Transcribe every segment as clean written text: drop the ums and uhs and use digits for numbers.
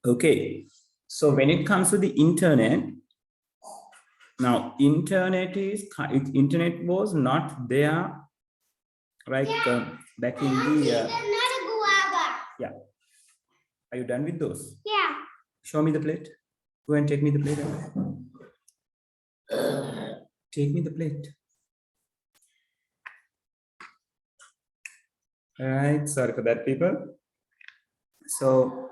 Okay, so when it comes to the internet, now internet was not there back in the yeah. Are you done with those? Yeah. Show me the plate. Go and take me the plate. Take me the plate. All right, sorry for that, people. So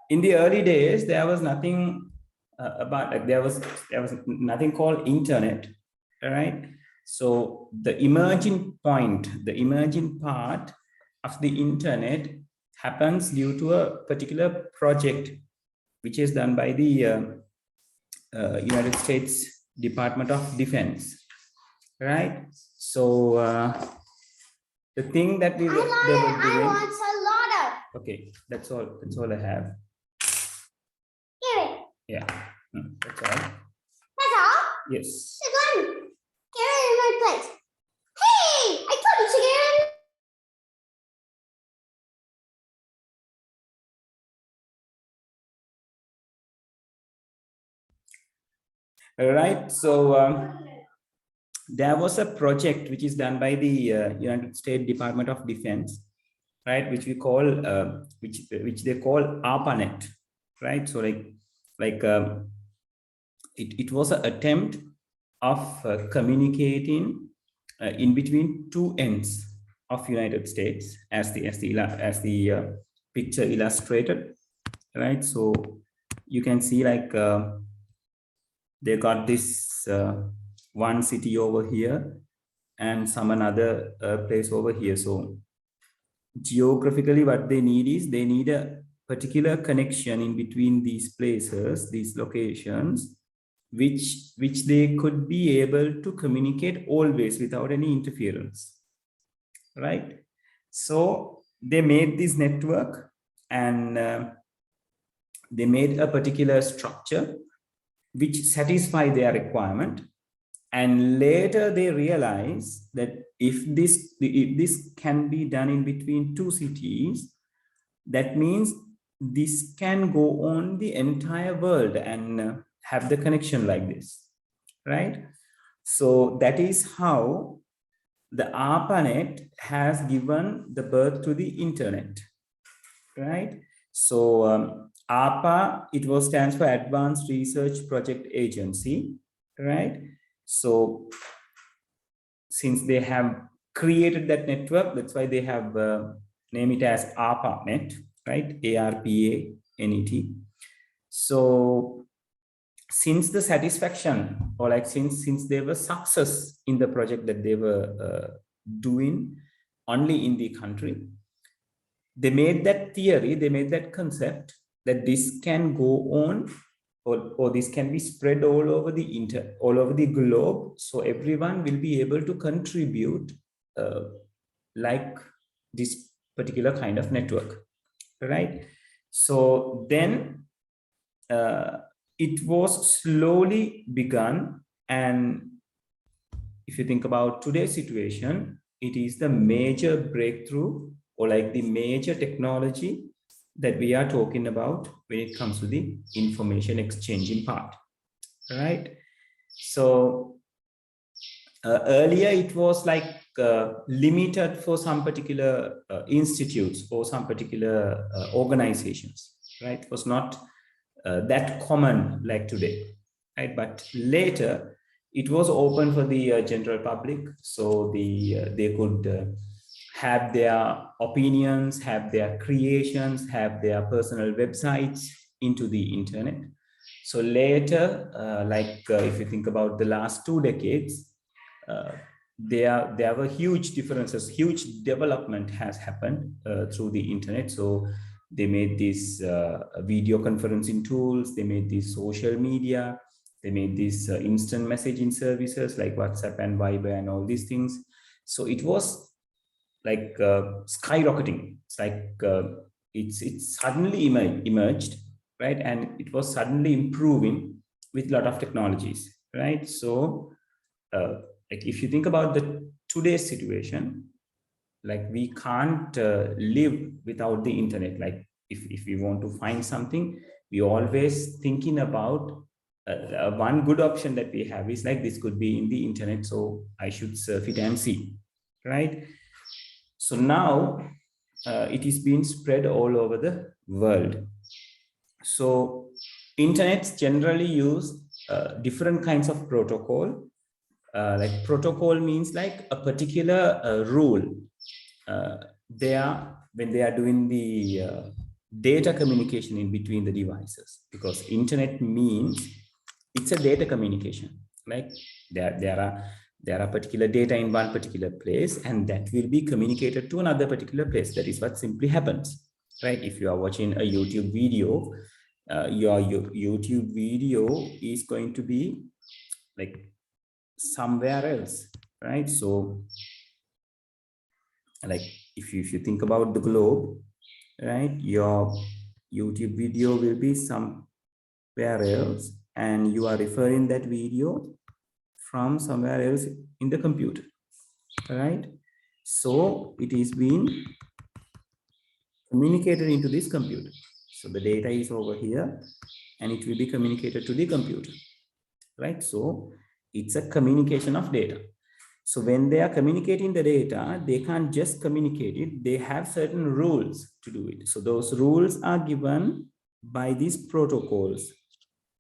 in the early days, there was nothing there was nothing called internet. All right. So the emerging point, the emerging part of the internet happens due to a particular project which is done by the United States Department of Defense, right? So the thing that they were doing. I want a lot of. Okay, that's all. That's all I have. Give it. Yeah, that's all. That's all. Yes. It's one. Give it in my plate. Hey, I told you to get it. All right. So there was a project which is done by the United States Department of Defense, right? Which we call which they call ARPANET, right? So it was an attempt of communicating in between two ends of United States, as the picture illustrated, right? So you can see they got this one city over here and some another place over here. So geographically, what they need is they need a particular connection in between these places, these locations, which they could be able to communicate always without any interference, right? So they made this network and they made a particular structure which satisfy their requirement. And later they realize that if this can be done in between two cities, that means this can go on the entire world and have the connection like this, right? So that is how the ARPANET has given the birth to the internet, right? So ARPA, it stands for Advanced Research Project Agency, right? So since they have created that network, that's why they have named it as ARPANET, right? ARPANET. So since the satisfaction, or since they were success in the project that they were doing only in the country, they made that theory, they made that concept that this can go on or this can be spread all over the globe, so everyone will be able to contribute like this particular kind of network, right? So then it was slowly begun, and if you think about today's situation, it is the major breakthrough or the major technology that we are talking about when it comes to the information exchanging part, right? So earlier it was limited for some particular institutes or some particular organizations, right? It was not that common like today, right? But later it was open for the general public, so they could have their opinions, have their creations, have their personal websites into the internet. So later, if you think about the last 2 decades, there were huge differences, huge development has happened through the internet. So they made these video conferencing tools, they made these social media, they made these instant messaging services like WhatsApp and Viber and all these things. So it was skyrocketing. It's it's suddenly emerged, right? And it was suddenly improving with a lot of technologies, right? So if you think about the today's situation, we can't live without the internet. If we want to find something, we always thinking about one good option that we have is like this could be in the internet, so I should surf it and see, right? So now it is being spread all over the world. So internets generally use different kinds of protocol. Like protocol means like a particular rule. When they are doing the data communication in between the devices, because internet means it's a data communication. Like there are particular data in one particular place, and that will be communicated to another particular place. That is what simply happens, right? If you are watching a YouTube video, your YouTube video is going to be like somewhere else, right? So like if you think about the globe, right, your YouTube video will be somewhere else, and you are referring that video from somewhere else in the computer, right? So it is being communicated into this computer. So the data is over here and it will be communicated to the computer, right? So it's a communication of data. So when they are communicating the data, they can't just communicate it. They have certain rules to do it. So those rules are given by these protocols,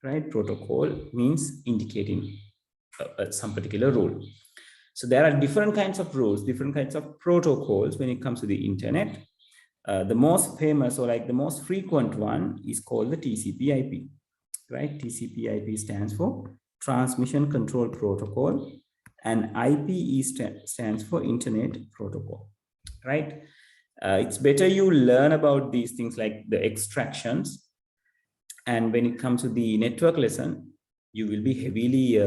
right? Protocol means indicating some particular rule. So there are different kinds of rules, different kinds of protocols when it comes to the internet. The most famous or like the most frequent one is called the TCP/IP, right? TCP/IP stands for Transmission Control Protocol, and IPE stands for Internet Protocol, right? It's better you learn about these things like the extractions. And when it comes to the network lesson, you will be heavily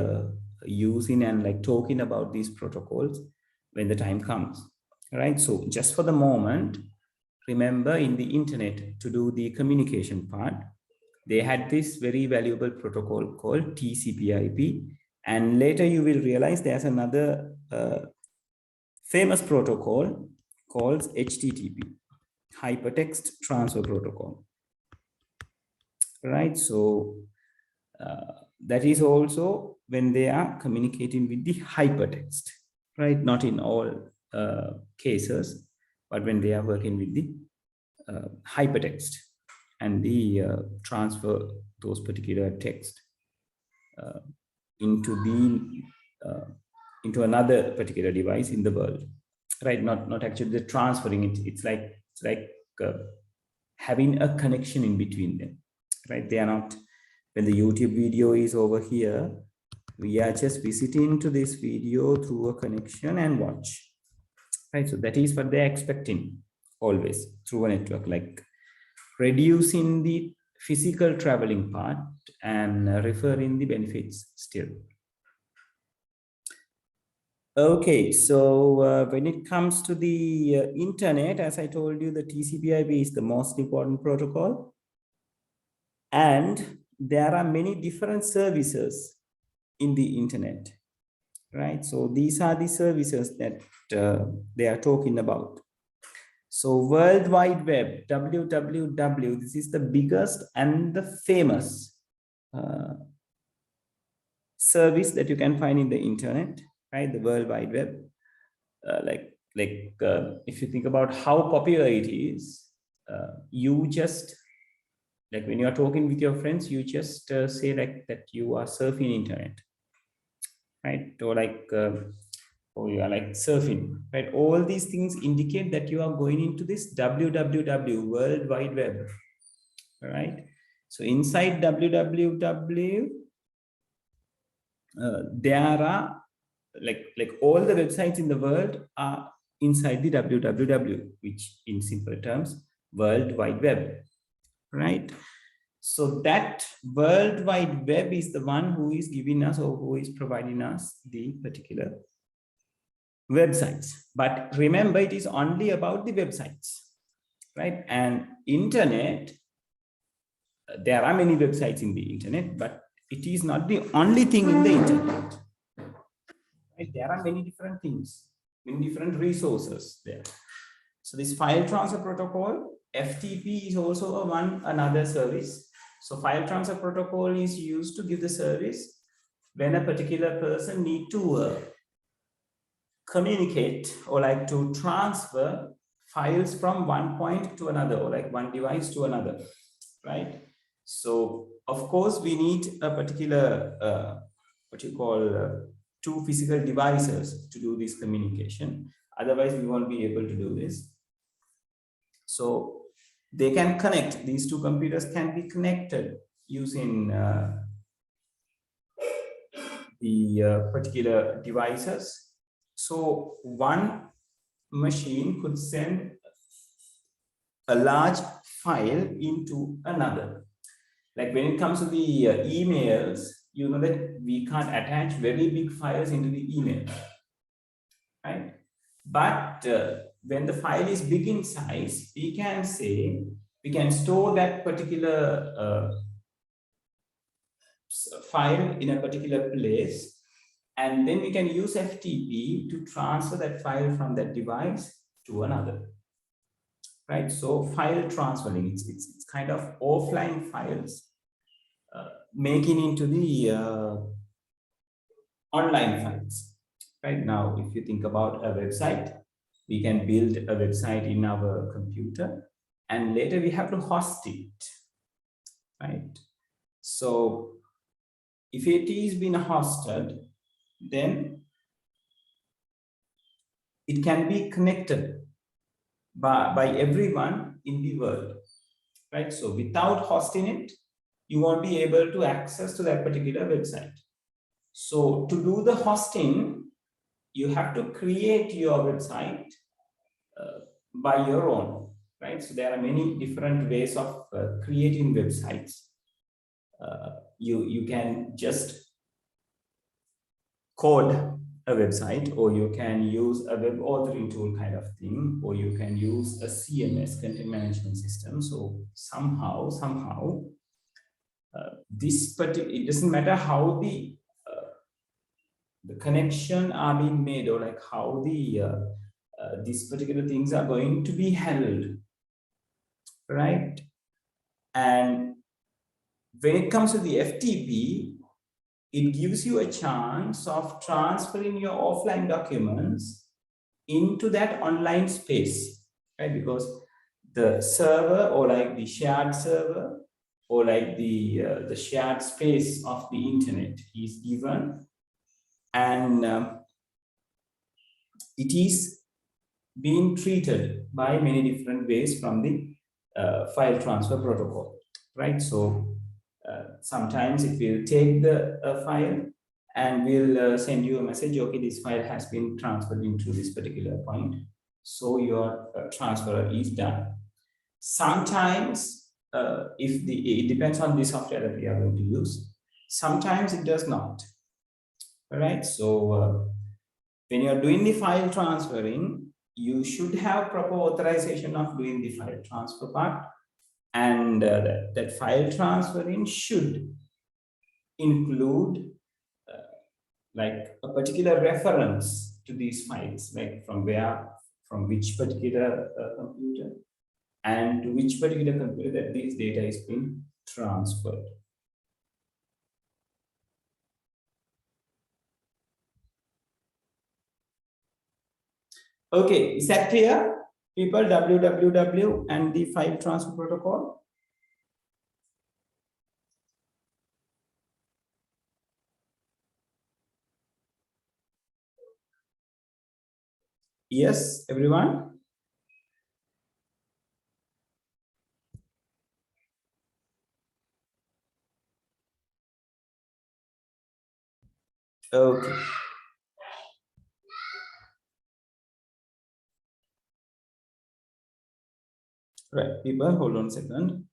using and like talking about these protocols when the time comes, right? So just for the moment, remember in the internet to do the communication part, they had this very valuable protocol called TCP/IP. And later you will realize there's another famous protocol called HTTP, Hypertext Transfer Protocol, right? So that is also when they are communicating with the hypertext, right? Not in all cases, but when they are working with the hypertext and the transfer those particular text into another particular device in the world, right? Not actually the transferring it. It's like having a connection in between them, right? They are not. When the YouTube video is over here, we are just visiting to this video through a connection and watch, right? So that is what they're expecting always through a network, like reducing the physical traveling part and referring the benefits still. Okay, so when it comes to the internet, as I told you, the TCP/IP is the most important protocol. And there are many different services in the internet, right? So these are the services that they are talking about. So World Wide Web, WWW, this is the biggest and the famous service that you can find in the internet, right? The World Wide Web. If you think about how popular it is, you just, like when you are talking with your friends, you just say like that you are surfing internet, right? Or like, or you are like surfing, right? All these things indicate that you are going into this WWW, World Wide Web, right? So inside WWW, there are like all the websites in the world are inside the WWW, which in simple terms, World Wide Web, right? So that World Wide Web is the one who is giving us or who is providing us the particular websites. But remember, it is only about the websites, right? And internet, there are many websites in the internet, but it is not the only thing in the internet. Right? There are many different things, many different resources there. So this file transfer protocol, FTP, is also another service. So file transfer protocol is used to give the service when a particular person need to communicate or like to transfer files from one point to another, or like one device to another, right? So of course we need a particular what you call two physical devices to do this communication. Otherwise we won't be able to do this. So they can connect, these two computers can be connected using the particular devices. So one machine could send a large file into another. Like when it comes to the emails, you know that we can't attach very big files into the email, right? But when the file is big in size, we can say, we can store that particular file in a particular place, and then we can use FTP to transfer that file from that device to another, right? So file transferring, it's kind of offline files making into the online files. Right now, if you think about a website, we can build a website in our computer and later we have to host it, right? So if it is being hosted, then it can be connected by everyone in the world, right? So without hosting it, you won't be able to access to that particular website. So to do the hosting, you have to create your website by your own, right? So there are many different ways of creating websites. You can just code a website, or you can use a web authoring tool kind of thing, or you can use a CMS, content management system. So somehow this particular, it doesn't matter how the connection are being made, or like how the these particular things are going to be held, right? And when it comes to the FTP, it gives you a chance of transferring your offline documents into that online space, right? Because the server, or like the shared server, or like the shared space of the internet is given, and it is being treated by many different ways from the file transfer protocol, right? So sometimes it will take the file and will send you a message, okay, this file has been transferred into this particular point. So your transfer is done. Sometimes if it depends on the software that we are going to use, sometimes it does not. All right. So when you're doing the file transferring, you should have proper authorization of doing the file transfer part, and that file transferring should include like a particular reference to these files, like from where, from which particular computer, and to which particular computer that this data is being transferred. Okay, is that clear? People, www and the file transfer protocol. Yes, everyone? Okay. Right, people, hold on a second.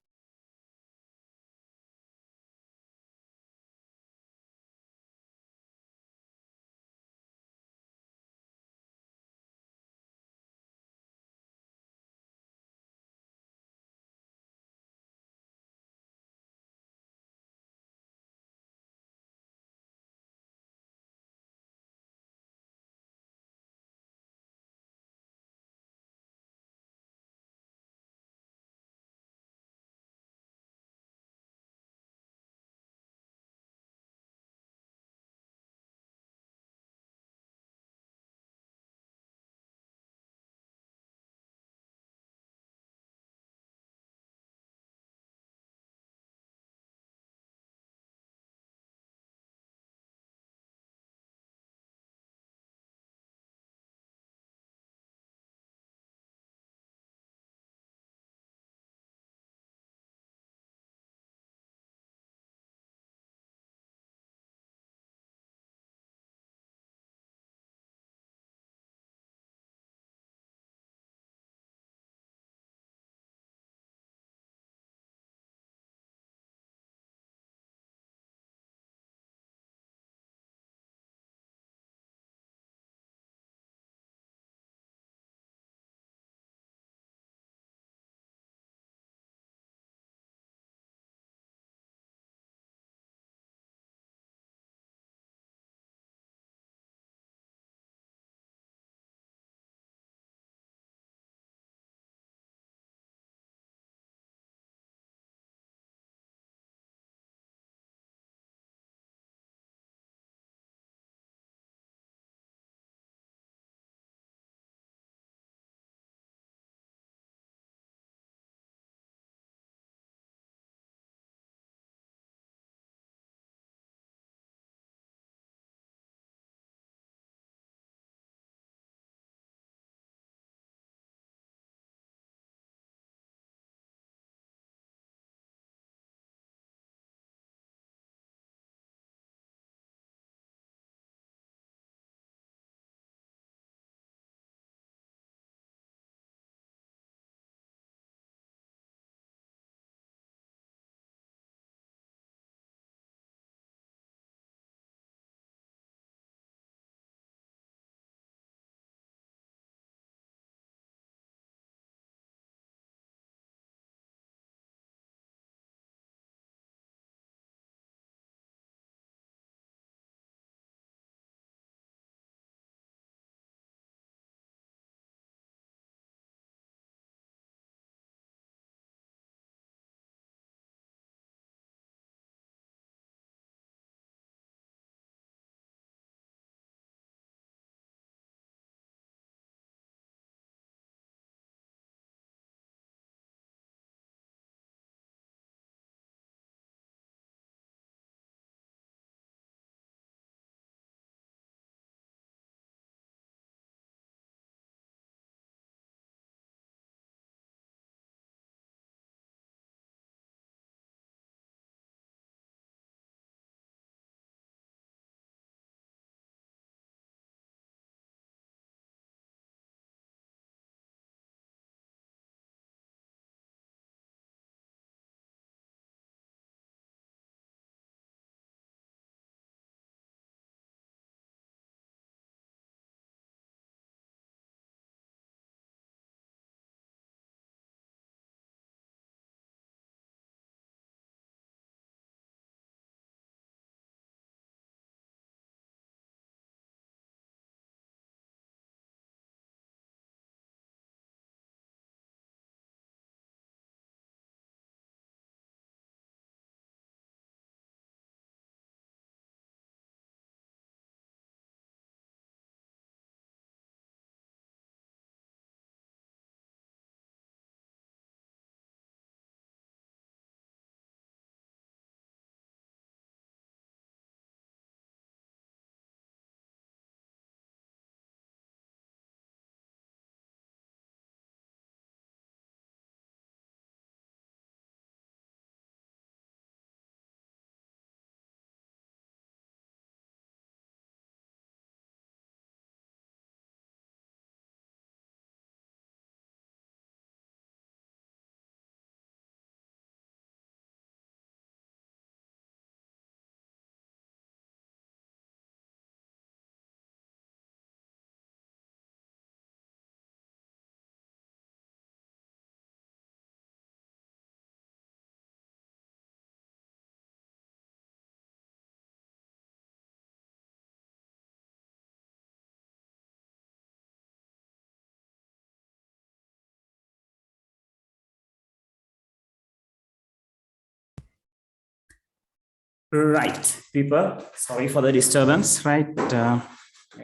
Right, people, sorry for the disturbance, right? I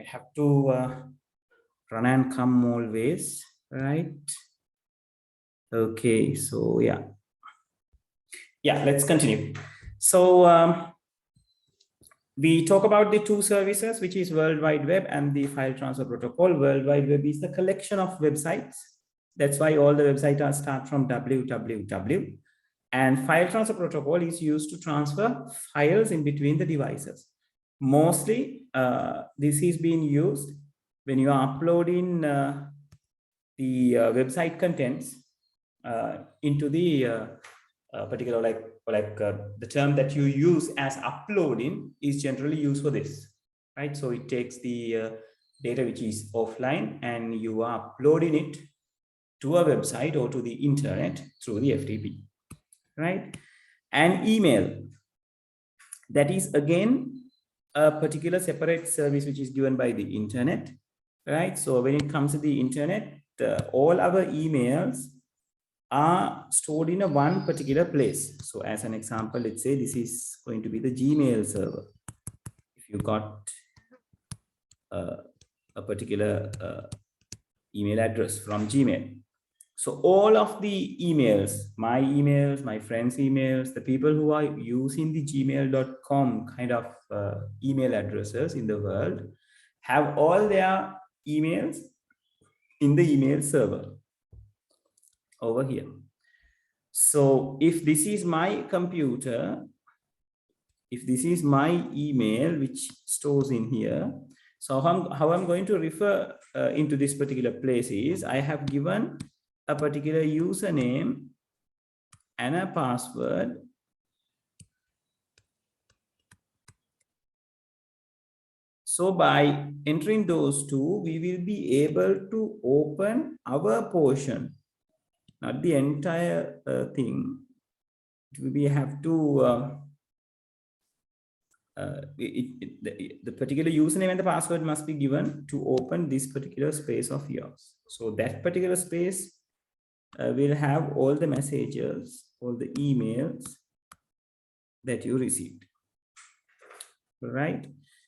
have to run and come always, right? Okay, so yeah, let's continue. So we talk about the two services, which is World Wide Web and the file transfer protocol. World Wide Web is the collection of websites. That's why all the websites are start from www. And file transfer protocol is used to transfer files in between the devices. Mostly, this is being used when you are uploading the website contents into the particular the term that you use as uploading is generally used for this, right? So it takes the data which is offline and you are uploading it to a website or to the internet through the FTP, right? And email, that is again a particular separate service which is given by the internet, right? So when it comes to the internet, all our emails are stored in a one particular place. So as an example, let's say this is going to be the Gmail server. If you got a particular email address from Gmail. So all of the emails, my friends' emails, the people who are using the gmail.com kind of email addresses in the world have all their emails in the email server over here. So if this is my computer, if this is my email, which stores in here, so how I'm going to refer into this particular place is I have given a particular username and a password. So by entering those two, we will be able to open our portion, not the entire thing. We have to the particular username and the password must be given to open this particular space of yours. So that particular space will have all the messages, all the emails that you received, right?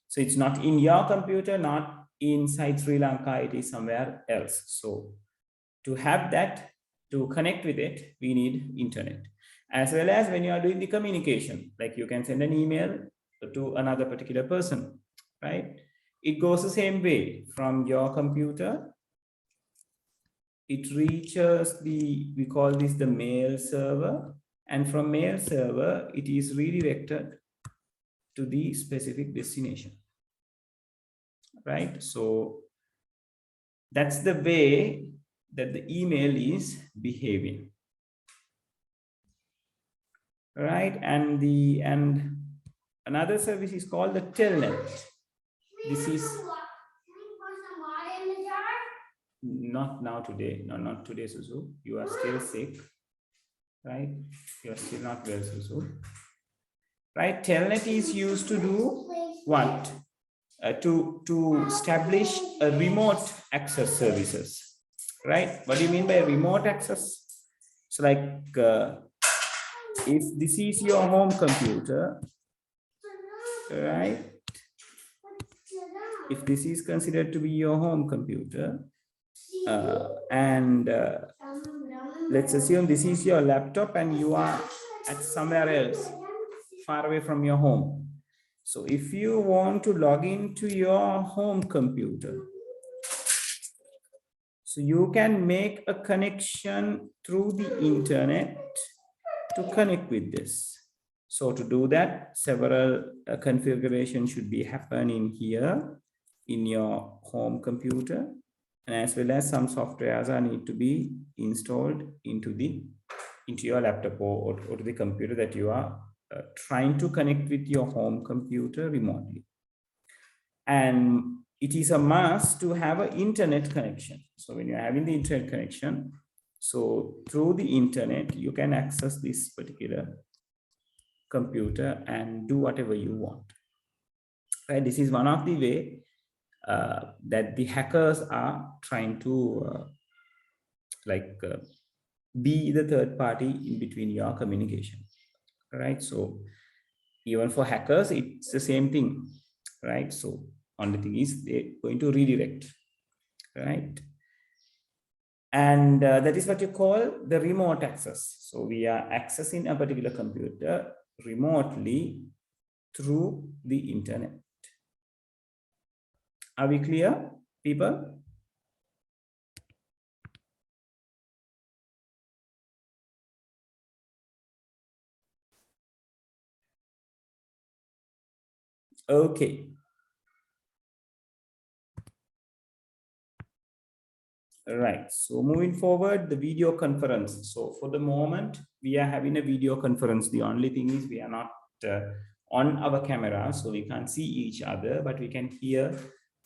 So it's not in your computer, not inside Sri Lanka, it is somewhere else. So to have that, to connect with it, we need internet. As well as when you are doing the communication, like you can send an email to another particular person, right? It goes the same way from your computer. It reaches we call this the mail server. And from mail server, it is redirected to the specific destination, right? So that's the way that the email is behaving, right? And another service is called the telnet. This is not now today. No, not today, Suzu. You are still sick, right? You are still not well, Suzu. Right? Telnet is used to do what? To establish a remote access services, right? What do you mean by remote access? So like if this is your home computer, right? If this is considered to be your home computer, and let's assume this is your laptop and you are at somewhere else, far away from your home. So if you want to log into your home computer, so you can make a connection through the internet to connect with this. So to do that, several configurations should be happening here in your home computer, and as well as some softwares are need to be installed into your laptop or to the computer that you are trying to connect with your home computer remotely. And it is a must to have an internet connection. So when you're having the internet connection, so through the internet, you can access this particular computer and do whatever you want, right? This is one of the way that the hackers are trying to be the third party in between your communication, right? So Even for hackers, it's the same thing, right? So only thing is they're going to redirect, right? And that is what you call the remote access. So we are accessing a particular computer remotely through the internet. Are we clear, people? Okay. Right. So moving forward, the video conference. So for the moment, we are having a video conference. The only thing is we are not on our camera, so we can't see each other, but we can hear,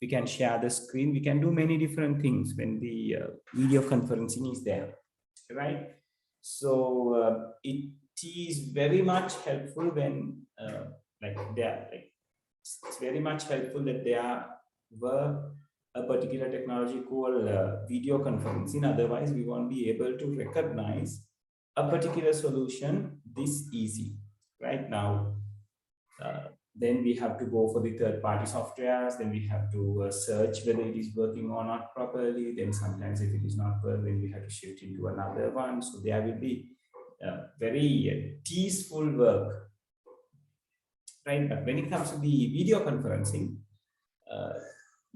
we can share the screen, we can do many different things when the video conferencing is there, right? So it is very much helpful when it's very much helpful that there were a particular technology called video conferencing. Otherwise, we won't be able to recognize a particular solution this easy. Right now, then we have to go for the third-party softwares. Then we have to search whether it is working or not properly. Then sometimes if it is not well, then we have to shift into another one. So there will be very tedious work, right? But when it comes to the video conferencing, uh,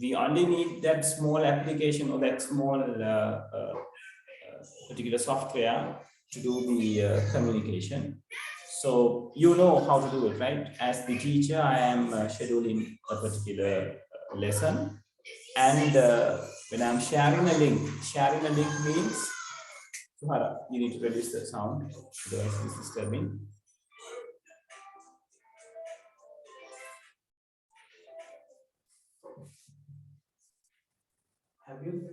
we only need that small application or that small particular software to do the communication. So you know how to do it, right? As the teacher, I am scheduling a particular lesson, and when I'm sharing a link means, Suhara, you need to reduce the sound, otherwise it's disturbing. Have you?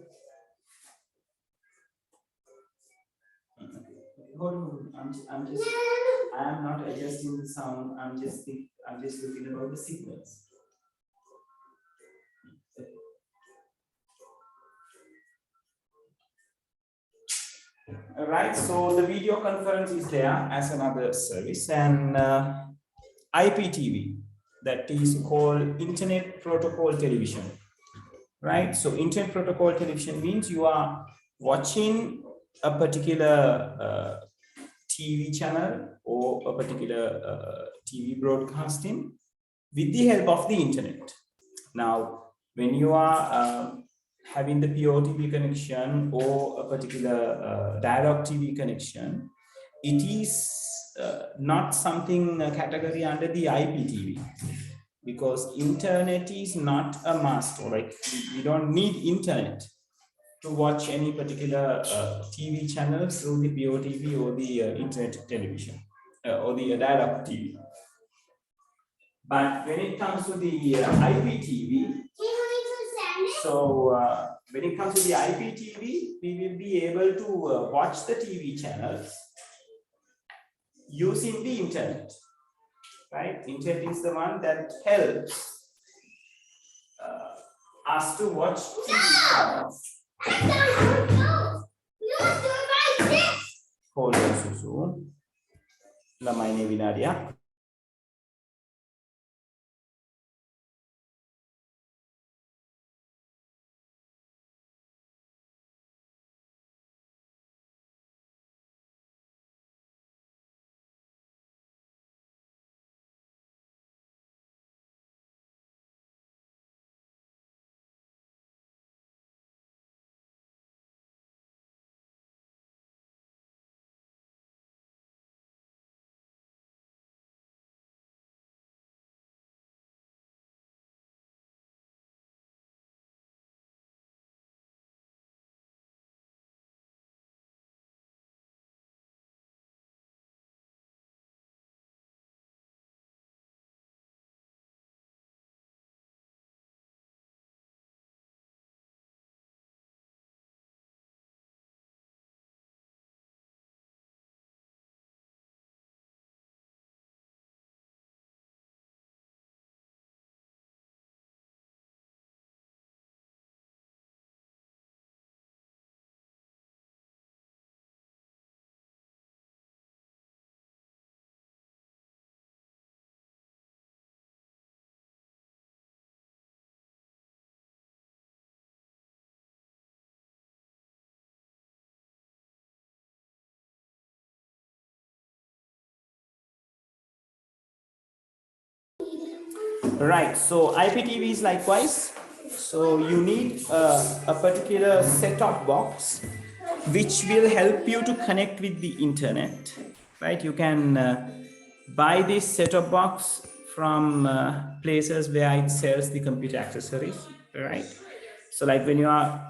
Hold on. I am not adjusting the sound. I'm just looking about the signals. All right. So the video conference is there as another service, and IPTV, that is called Internet Protocol Television. Right. So Internet Protocol Television means you are watching a particular TV channel or a particular TV broadcasting with the help of the internet. Now, when you are having the POTV connection or a particular dialog TV connection, it is not something category under the IPTV, because internet is not a must, or like you don't need internet to watch any particular TV channel through the POTV or the internet television or the dial-up TV. But when it comes to the IPTV, so when it comes to the IPTV, we will be able to watch the TV channels using the internet, right? Internet is the one that helps us to watch TV channels. Hold on, Susu. Lamai Vinaria. Right, so IPTV is likewise. So you need a particular set-top box which will help you to connect with the internet, right? You can buy this set-top box from places where it sells the computer accessories, right? So like when you are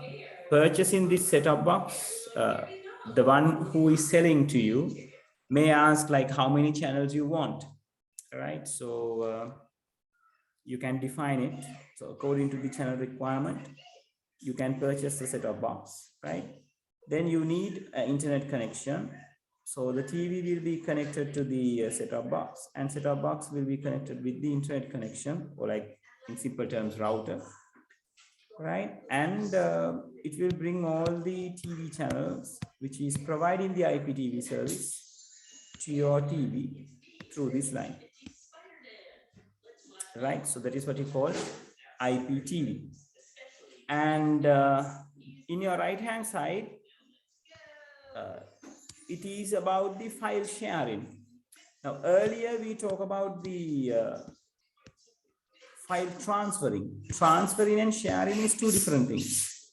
purchasing this set-top box, the one who is selling to you may ask like how many channels you want, right? So you can define it. So according to the channel requirement, you can purchase the set-top box, right? Then you need an internet connection. So the TV will be connected to the set-top box, and set-top box will be connected with the internet connection, or like in simple terms, router, right? And it will bring all the TV channels, which is providing the IPTV service to your TV through this line, right? So that is what you call IPTV. And in your right hand side, it is about the file sharing. Now earlier we talked about the file transferring. Transferring and sharing is two different things.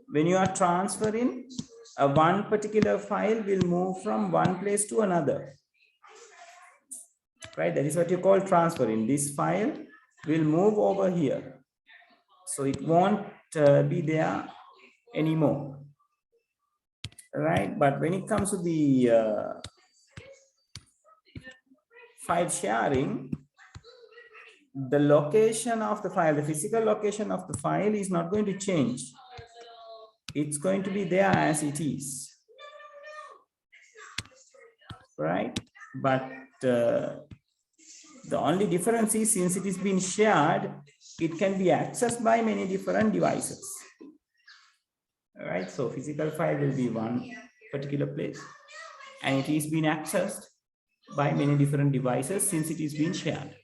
When you are transferring, one particular file will move from one place to another, right? That is what you call transferring. This file will move over here, so it won't be there anymore, right? But when it comes to the file sharing, the location of the file, the physical location of the file is not going to change. It's going to be there as it is, right? But the only difference is, since it is being shared, it can be accessed by many different devices, right? So physical file will be one particular place, and it is being accessed by many different devices since it is being shared,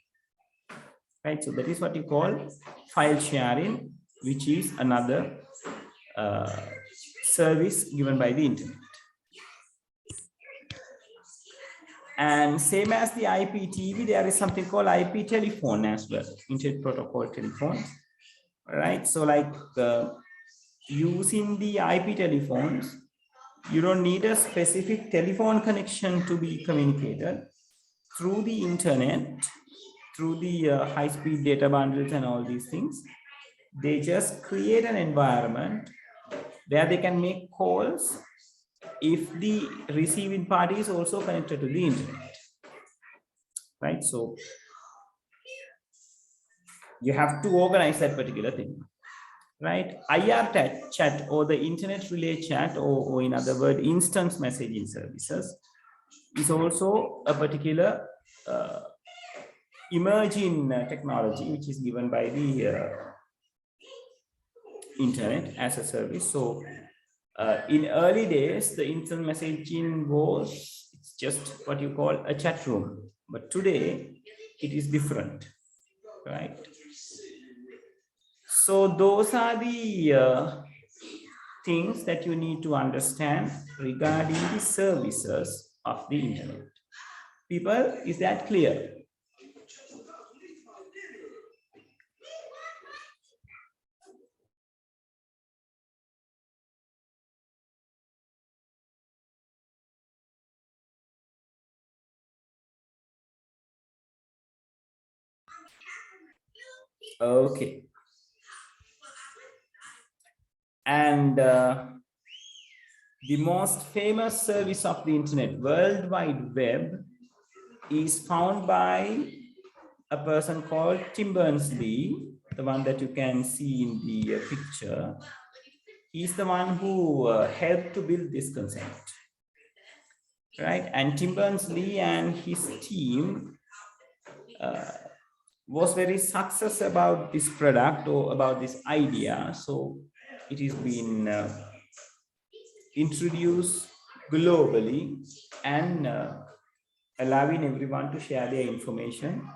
right? So that is what you call file sharing, which is another service given by the internet. And same as the IPTV, there is something called IP telephone as well, internet protocol telephones, right? So like using the IP telephones, you don't need a specific telephone connection to be communicated through the internet, through the high-speed data bundles and all these things. They just create an environment where they can make calls if the receiving party is also connected to the internet, right? So you have to organize that particular thing, right? IR chat, or the internet relay chat, or in other words, instance messaging services, is also a particular emerging technology which is given by the internet as a service. So in early days, the instant messaging was just what you call a chat room, but today it is different, right? So those are the things that you need to understand regarding the services of the internet. People, is that clear? Okay. And the most famous service of the internet, World Wide Web, is found by a person called Tim Berners-Lee, the one that you can see in the picture. He's the one who helped to build this concept, right? And Tim Berners-Lee and his team was very success about this product, or about this idea. So it is been introduced globally, and allowing everyone to share their information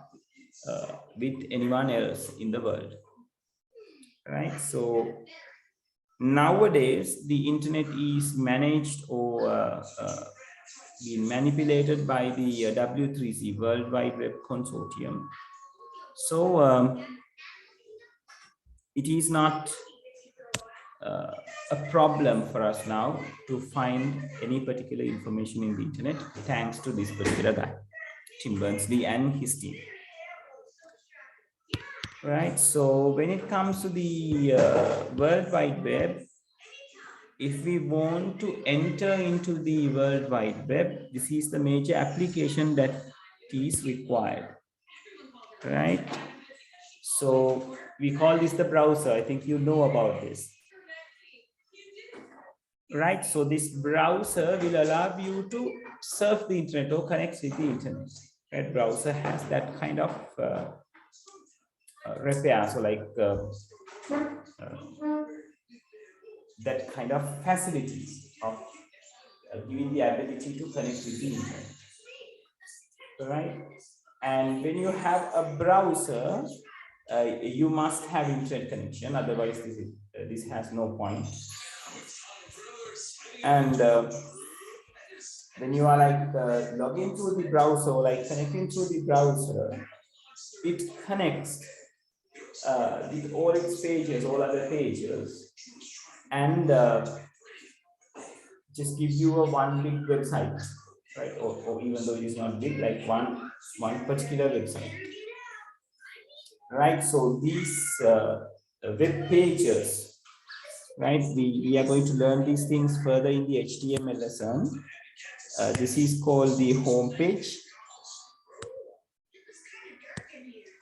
with anyone else in the world, right? So nowadays the internet is managed or being manipulated by the W3C, World Wide Web Consortium, So it is not a problem for us now to find any particular information in the internet thanks to this particular guy, Tim Berners-Lee and his team. Right. So when it comes to the World Wide Web, if we want to enter into the World Wide Web, this is the major application that is required. Right. So we call this the browser. I think you know about this. Right. So this browser will allow you to surf the internet or connect with the internet. That browser has that kind of repair. So like that kind of facilities of giving the ability to connect with the internet. Right. And when you have a browser, you must have internet connection. Otherwise, this has no point. And when you are like logging through the browser, like connecting through the browser, it connects with all its pages, all other pages, and just give you a one big website, right? Or even though it is not big, like one particular website, right? So these web pages, right? We are going to learn these things further in the HTML lesson. This is called the home page,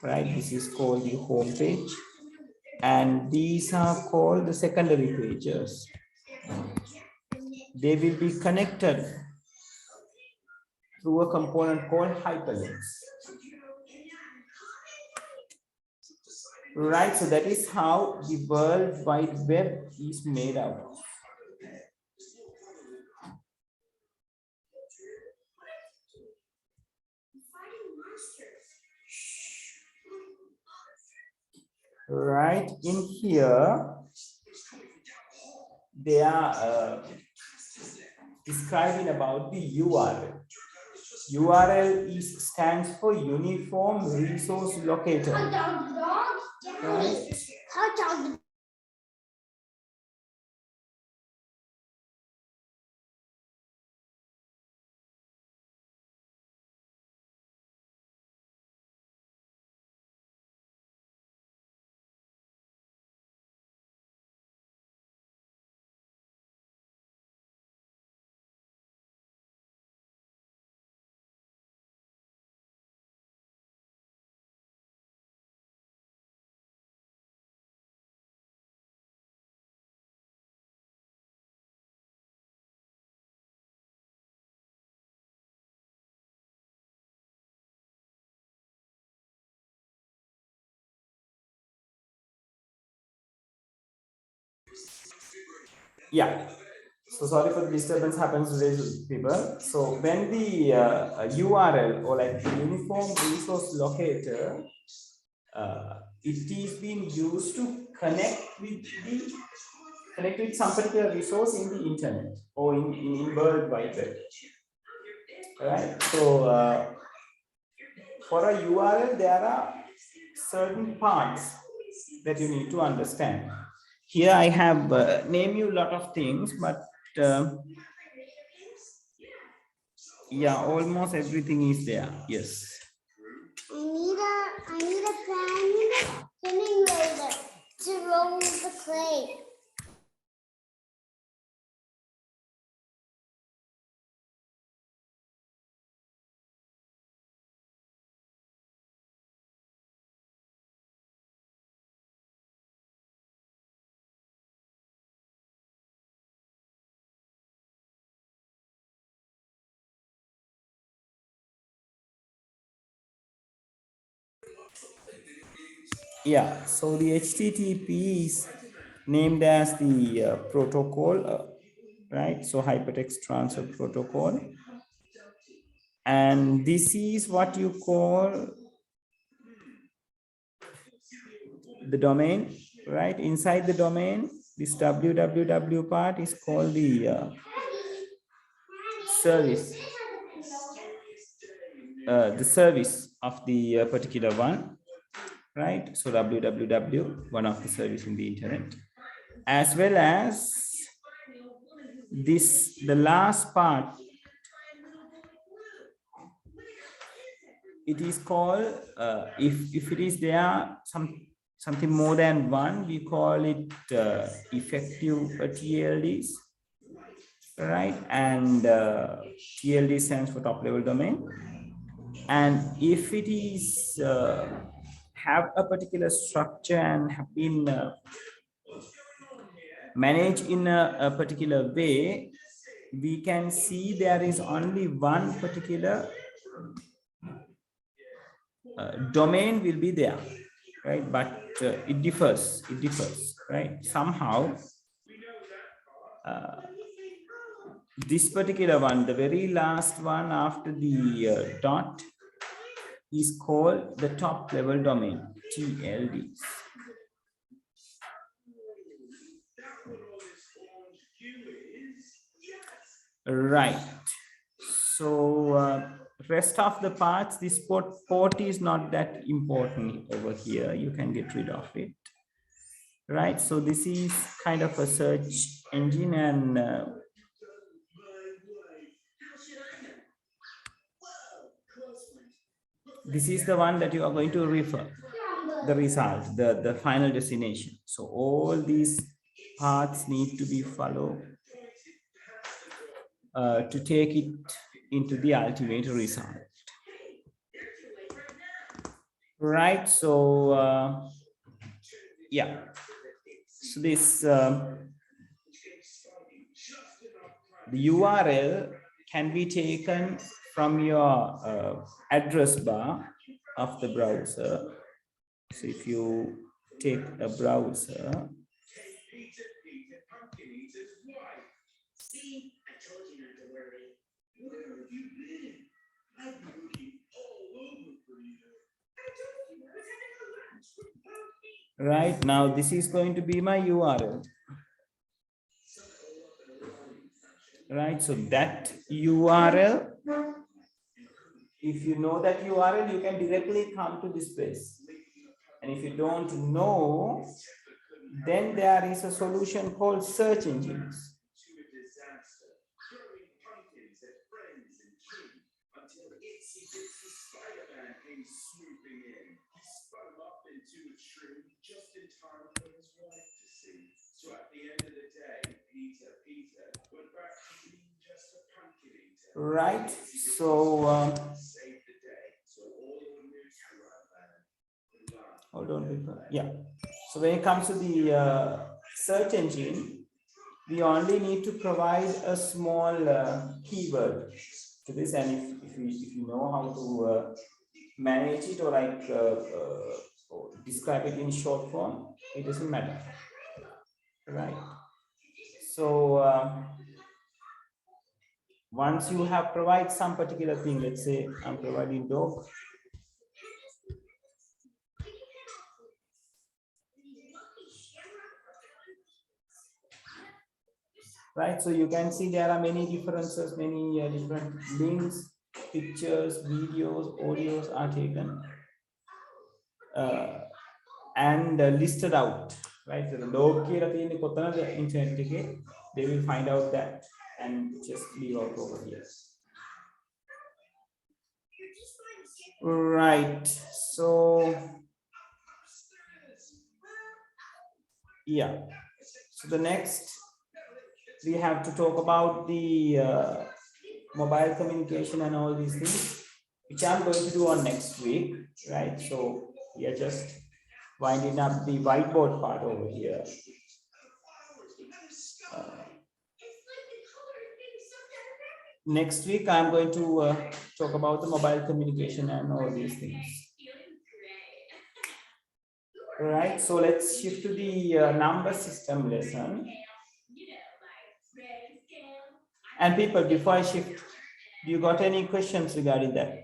right? This is called the home page, and these are called the secondary pages. They will be connected through a component called hyperlinks. Right, so that is how the World Wide Web is made out of. Right, in here, they are describing about the URL. URL stands for Uniform Resource Locator. Right? Yeah. So sorry for the disturbance happens today, people. So when the URL or like the Uniform Resource Locator, it is being used to connect with some particular resource in the internet or in World Wide Web. Right. So for a URL, there are certain parts that you need to understand. Here I have named you a lot of things, but yeah, almost everything is there. Yes. I need a fan spinning roller to roll the clay. Yeah, so the HTTP is named as the protocol, right? So hypertext transfer protocol. And this is what you call the domain, right? Inside the domain, this www part is called the service. The service of the particular one. right? So www, one of the service in the internet, as well as this, the last part, it is called, if it is there something more than one, we call it effective TLDs, right? And TLD stands for top level domain. And if it is have a particular structure and have been managed in a particular way, we can see there is only one particular domain will be there, right? But it differs, right? Somehow this particular one, the very last one after the dot, is called the top level domain, TLDs. Right. So rest of the parts, this port is not that important over here. You can get rid of it. Right. So this is kind of a search engine, and this is the one that you are going to refer the result, the final destination. So all these paths need to be followed to take it into the ultimate result. Right. So yeah. So this the URL can be taken from your address bar of the browser. So if you take a browser, right now, this is going to be my URL. Right, so that URL, if you know that URL, you can directly come to this place. And if you don't know, then there is a solution called search engines. Right, so hold on, people. Yeah. So when it comes to the search engine, we only need to provide a small keyword to this, and if you know how to manage it, or like or describe it in short form, it doesn't matter, right? So once you have provided some particular thing, let's say I'm providing dog, right? So you can see there are many differences, many different links, pictures, videos, audios are taken and listed out, right? So the dog internet, they will find out that and just leave out over here. Right. So yeah. So the next, we have to talk about the mobile communication and all these things, which I'm going to do on next week, right? So we are just winding up the whiteboard part over here. Next week, I'm going to talk about the mobile communication and all these things. Right, so let's shift to the number system lesson. And people, before I shift, do you got any questions regarding that?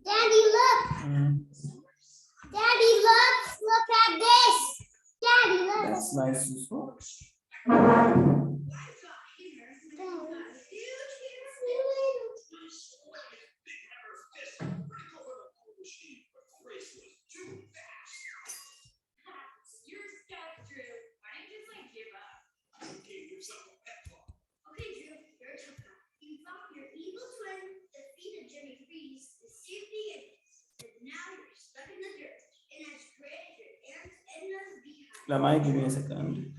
Daddy, look. It's nice also. Lamai, give me a second.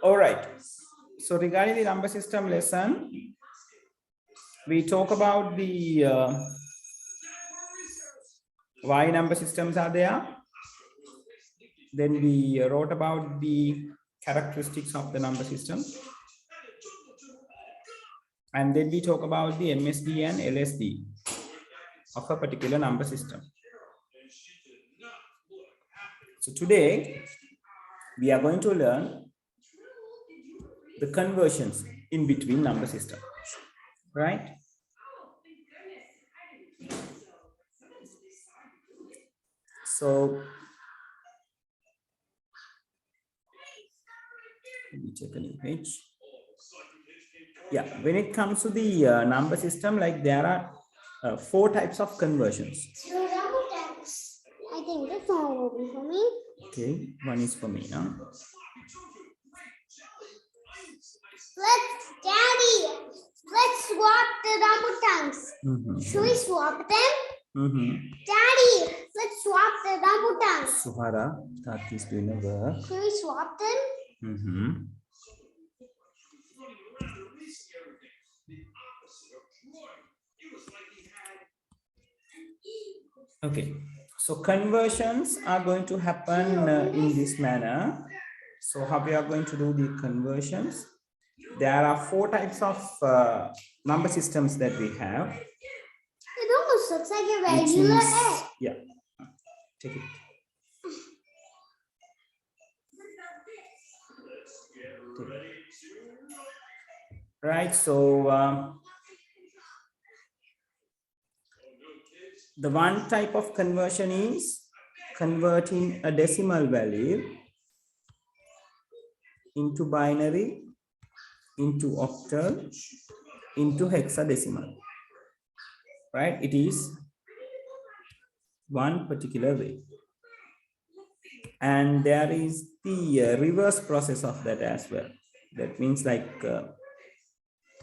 All right. So regarding the number system lesson, we talk about the why number systems are there. Then we wrote about the characteristics of the number system. And then we talk about the MSD and LSD of a particular number system. So today, we are going to learn the conversions in between number systems, right? So let me check a new page. Yeah, when it comes to the number system, like there are 4 types of conversions. So rambutan's. I think this one will be for me. Okay, one is for me now. Let's swap the rambutans. Should we swap them? Daddy, let's swap the rambutans. Suhara, Tati is doing the work. Should we swap them? Okay, so conversions are going to happen in this manner. So how we are going to do the conversions? There are 4 types of number systems that we have. It almost looks like a regular egg. Yeah, take it. Right, so the one type of conversion is converting a decimal value into binary, into octal, into hexadecimal, right? It is one particular way. And there is the reverse process of that as well. That means like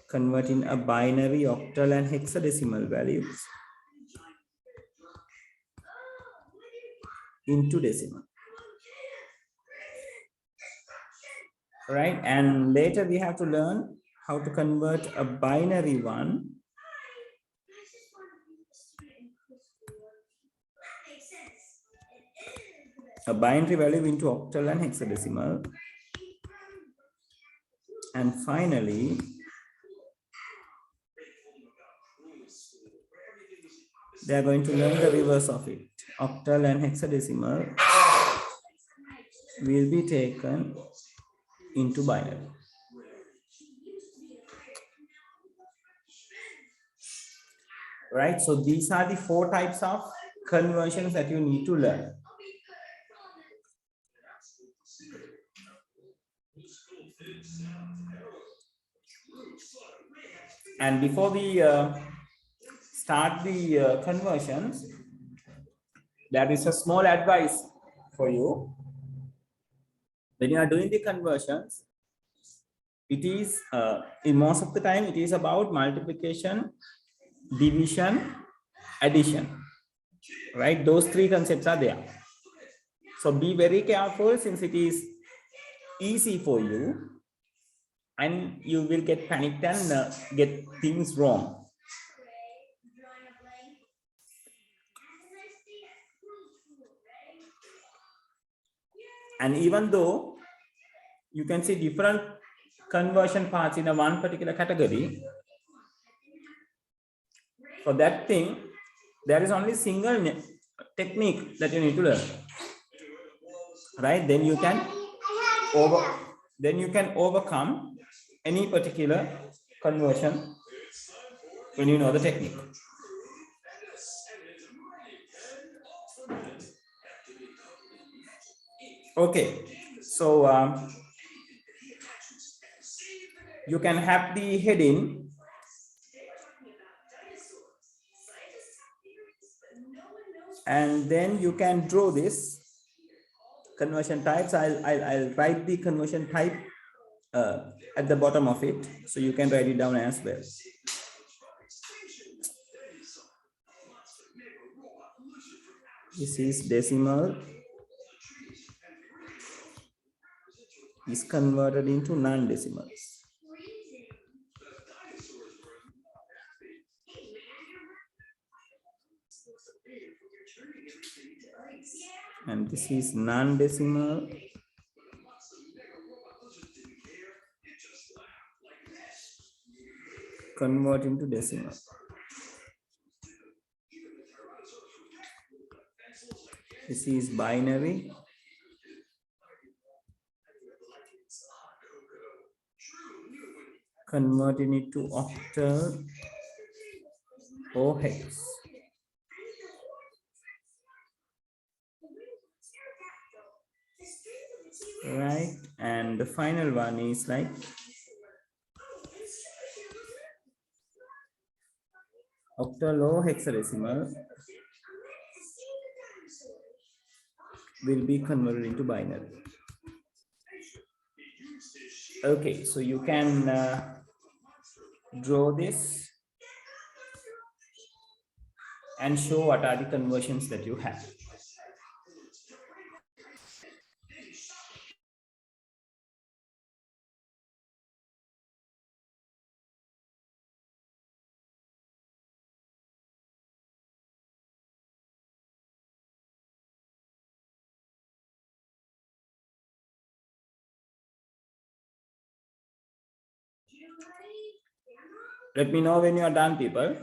converting a binary, octal, and hexadecimal values into decimal. Right? And later we have to learn how to convert a binary one a binary value into octal and hexadecimal. And finally, they are going to learn the reverse of it. Octal and hexadecimal will be taken into binary. Right? So these are the 4 types of conversions that you need to learn. And before we start the conversions, there is a small advice for you. When you are doing the conversions, it is in most of the time it is about multiplication, division, addition. Right? Those 3 concepts are there. So be very careful, since it is easy for you and you will get panicked and get things wrong. And even though you can see different conversion parts in a one particular category, for that thing, there is only single technique that you need to learn. Right? Then you can overcome any particular conversion when you know the technique. Okay, so you can have the heading and then you can draw this conversion types. I'll write the conversion type at the bottom of it, so you can write it down as well. This is decimal is converted into non-decimals. And this is non-decimal convert into decimal. This is binary converting it to octal or hex. Right? And the final one is like octal or hexadecimal will be converted into binary. Okay, so you can draw this and show what are the conversions that you have. Let me know when you are done, people.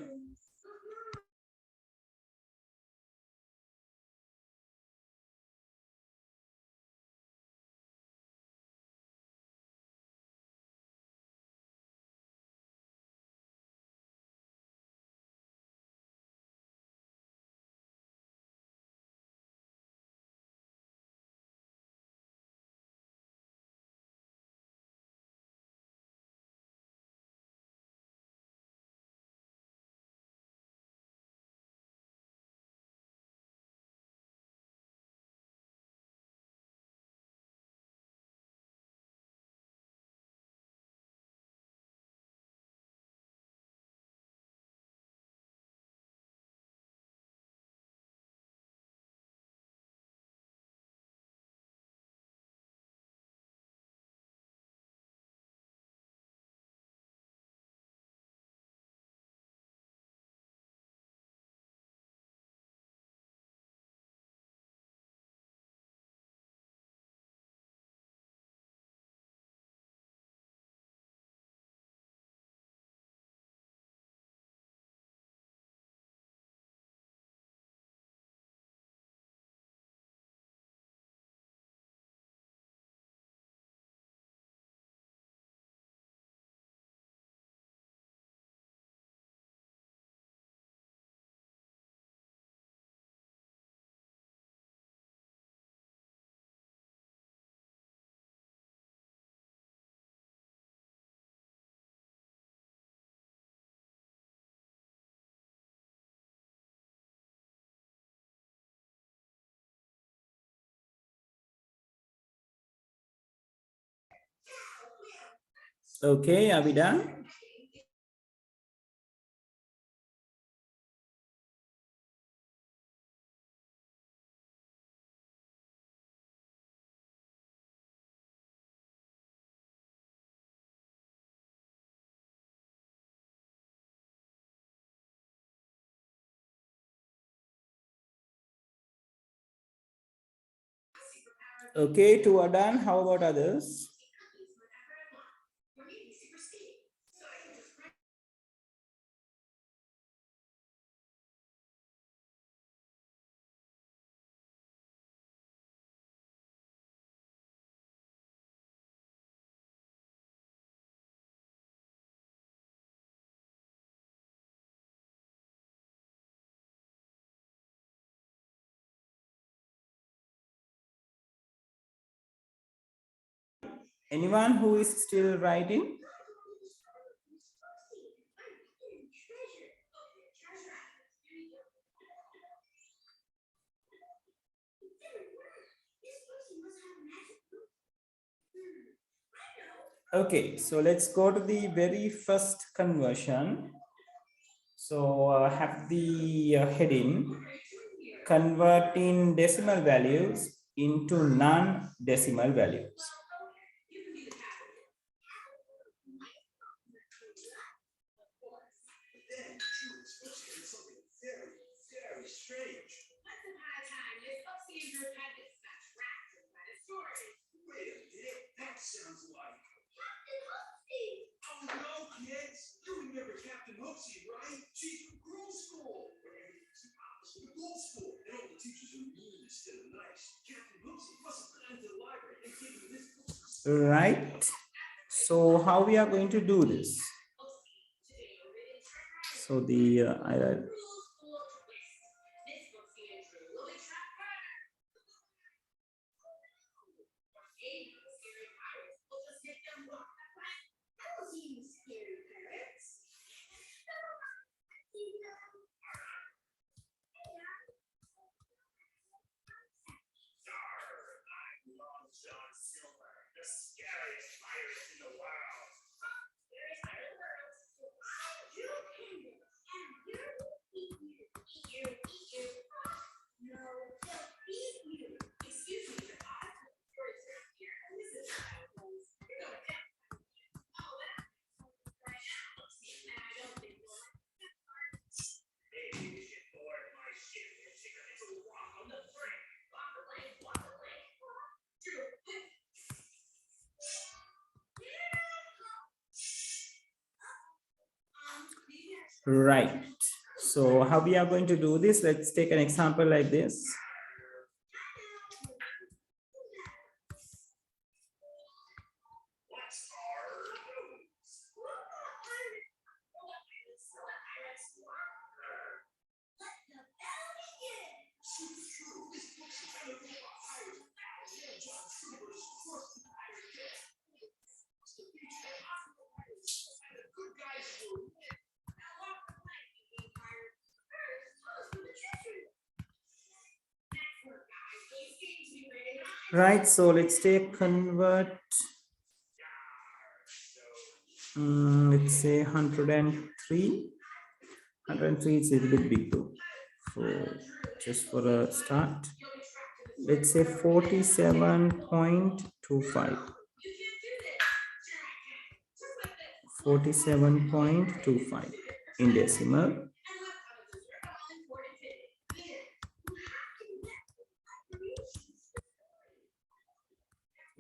Okay, are we done? Okay, two are done. How about others? Anyone who is still writing? Okay, so let's go to the very first conversion. So have the heading converting decimal values into non-decimal values. Right. So how we are going to do this? So the right. So how we are going to do this? Let's take an example like this. Right, so let's take convert, let's say 103. 103 is a little bit big though. So just for a start, let's say 47.25. 47.25 in decimal.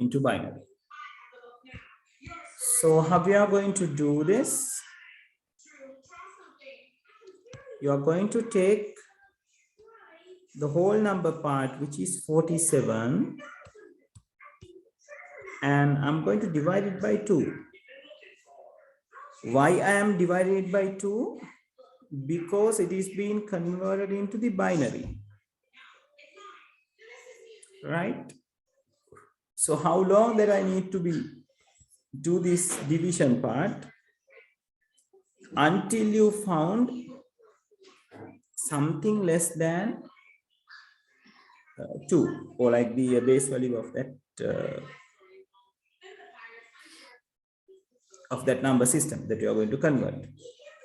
Into binary. So how we are going to do this? You are going to take the whole number part, which is 47, and I'm going to divide it by 2. Why I am dividing it by 2? Because it is being converted into the binary. Right? So how long that I need to do this division part until you found something less than 2, or like the base value of that of that number system that you are going to convert.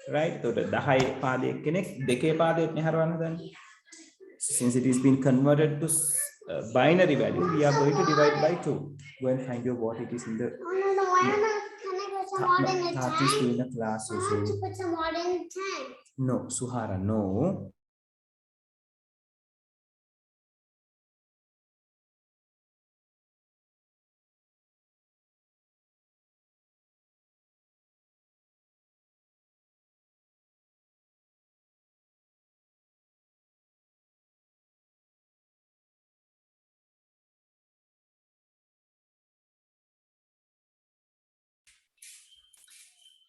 Right? So the high paade connect, decay paade, since it is been converted to binary value, we are going to divide by 2. Go and find your what it is in the. No, why am I? Can I put some water in the Tati tank? is doing a class. I have to put some water in the tank. No, Suhara, no.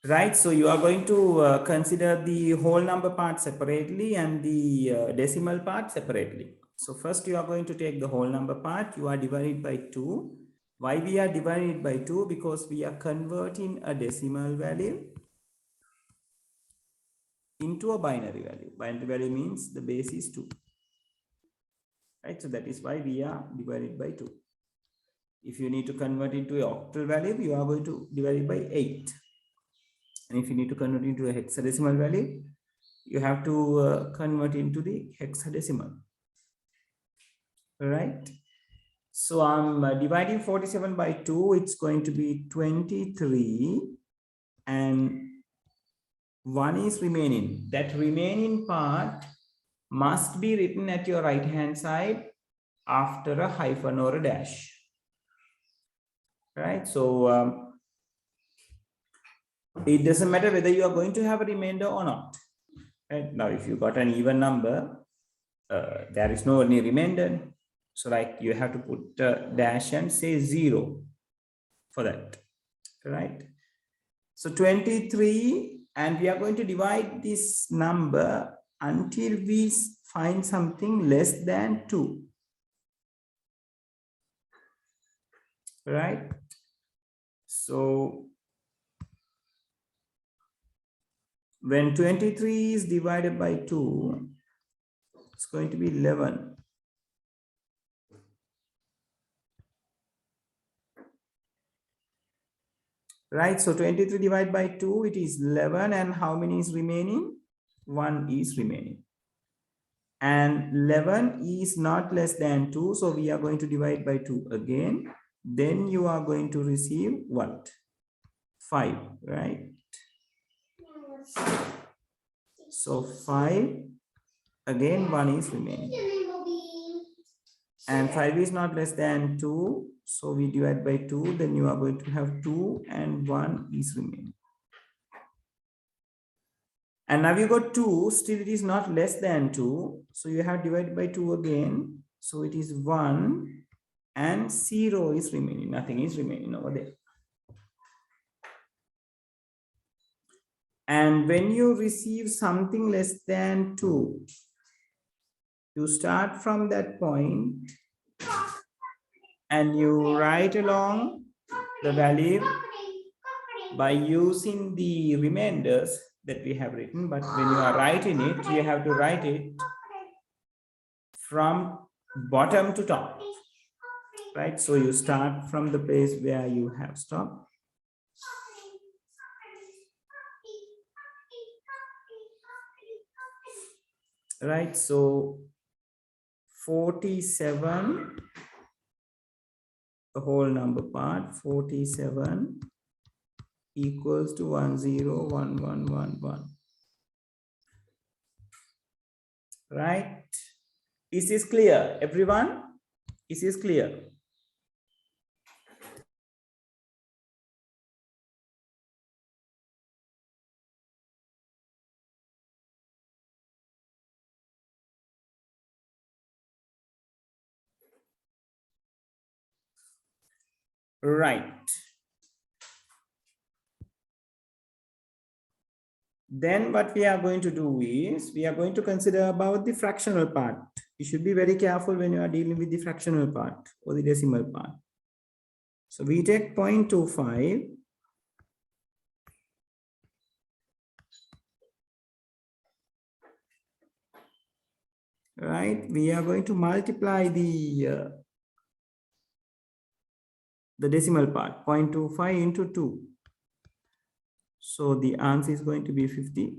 Right, so you are going to consider the whole number part separately and the decimal part separately. So first you are going to take the whole number part, you are divided by 2. Why we are dividing it by 2? Because we are converting a decimal value into a binary value. Binary value means the base is 2. Right, so that is why we are divided by 2. If you need to convert into an octal value, you are going to divide it by 8. And if you need to convert into a hexadecimal value, you have to convert into the hexadecimal. Right? So I'm dividing 47 by 2. It's going to be 23 and 1 is remaining. That remaining part must be written at your right hand side after a hyphen or a dash. Right? So it doesn't matter whether you are going to have a remainder or not. Right? Now, if you got an even number, there is no any remainder. So like you have to put a dash and say 0 for that. Right? So 23, and we are going to divide this number until we find something less than 2. Right? So when 23 is divided by 2, it's going to be 11. Right, so 23 divided by 2, it is 11, and how many is remaining? 1 is remaining. And 11 is not less than 2, so we are going to divide by 2 again. Then you are going to receive what? 5, right? So 5, again 1 is remaining. And 5 is not less than 2, so we divide by 2, then you are going to have 2 and 1 is remaining. And now you got 2, still it is not less than 2, so you have divided by 2 again, so it is 1 and 0 is remaining, nothing is remaining over there. And when you receive something less than 2, you start from that point and you write along the value by using the remainders that we have written. But when you are writing it, you have to write it from bottom to top, right? So you start from the place where you have stopped. Right, so 47, the whole number part, 47 equals to 101111. Right? Is this clear, everyone? Is this clear? Right. Then what we are going to do is, we are going to consider about the fractional part. You should be very careful when you are dealing with the fractional part or the decimal part. So we take 0.25. Right, we are going to multiply the decimal part, 0.25 into 2. So the answer is going to be 50.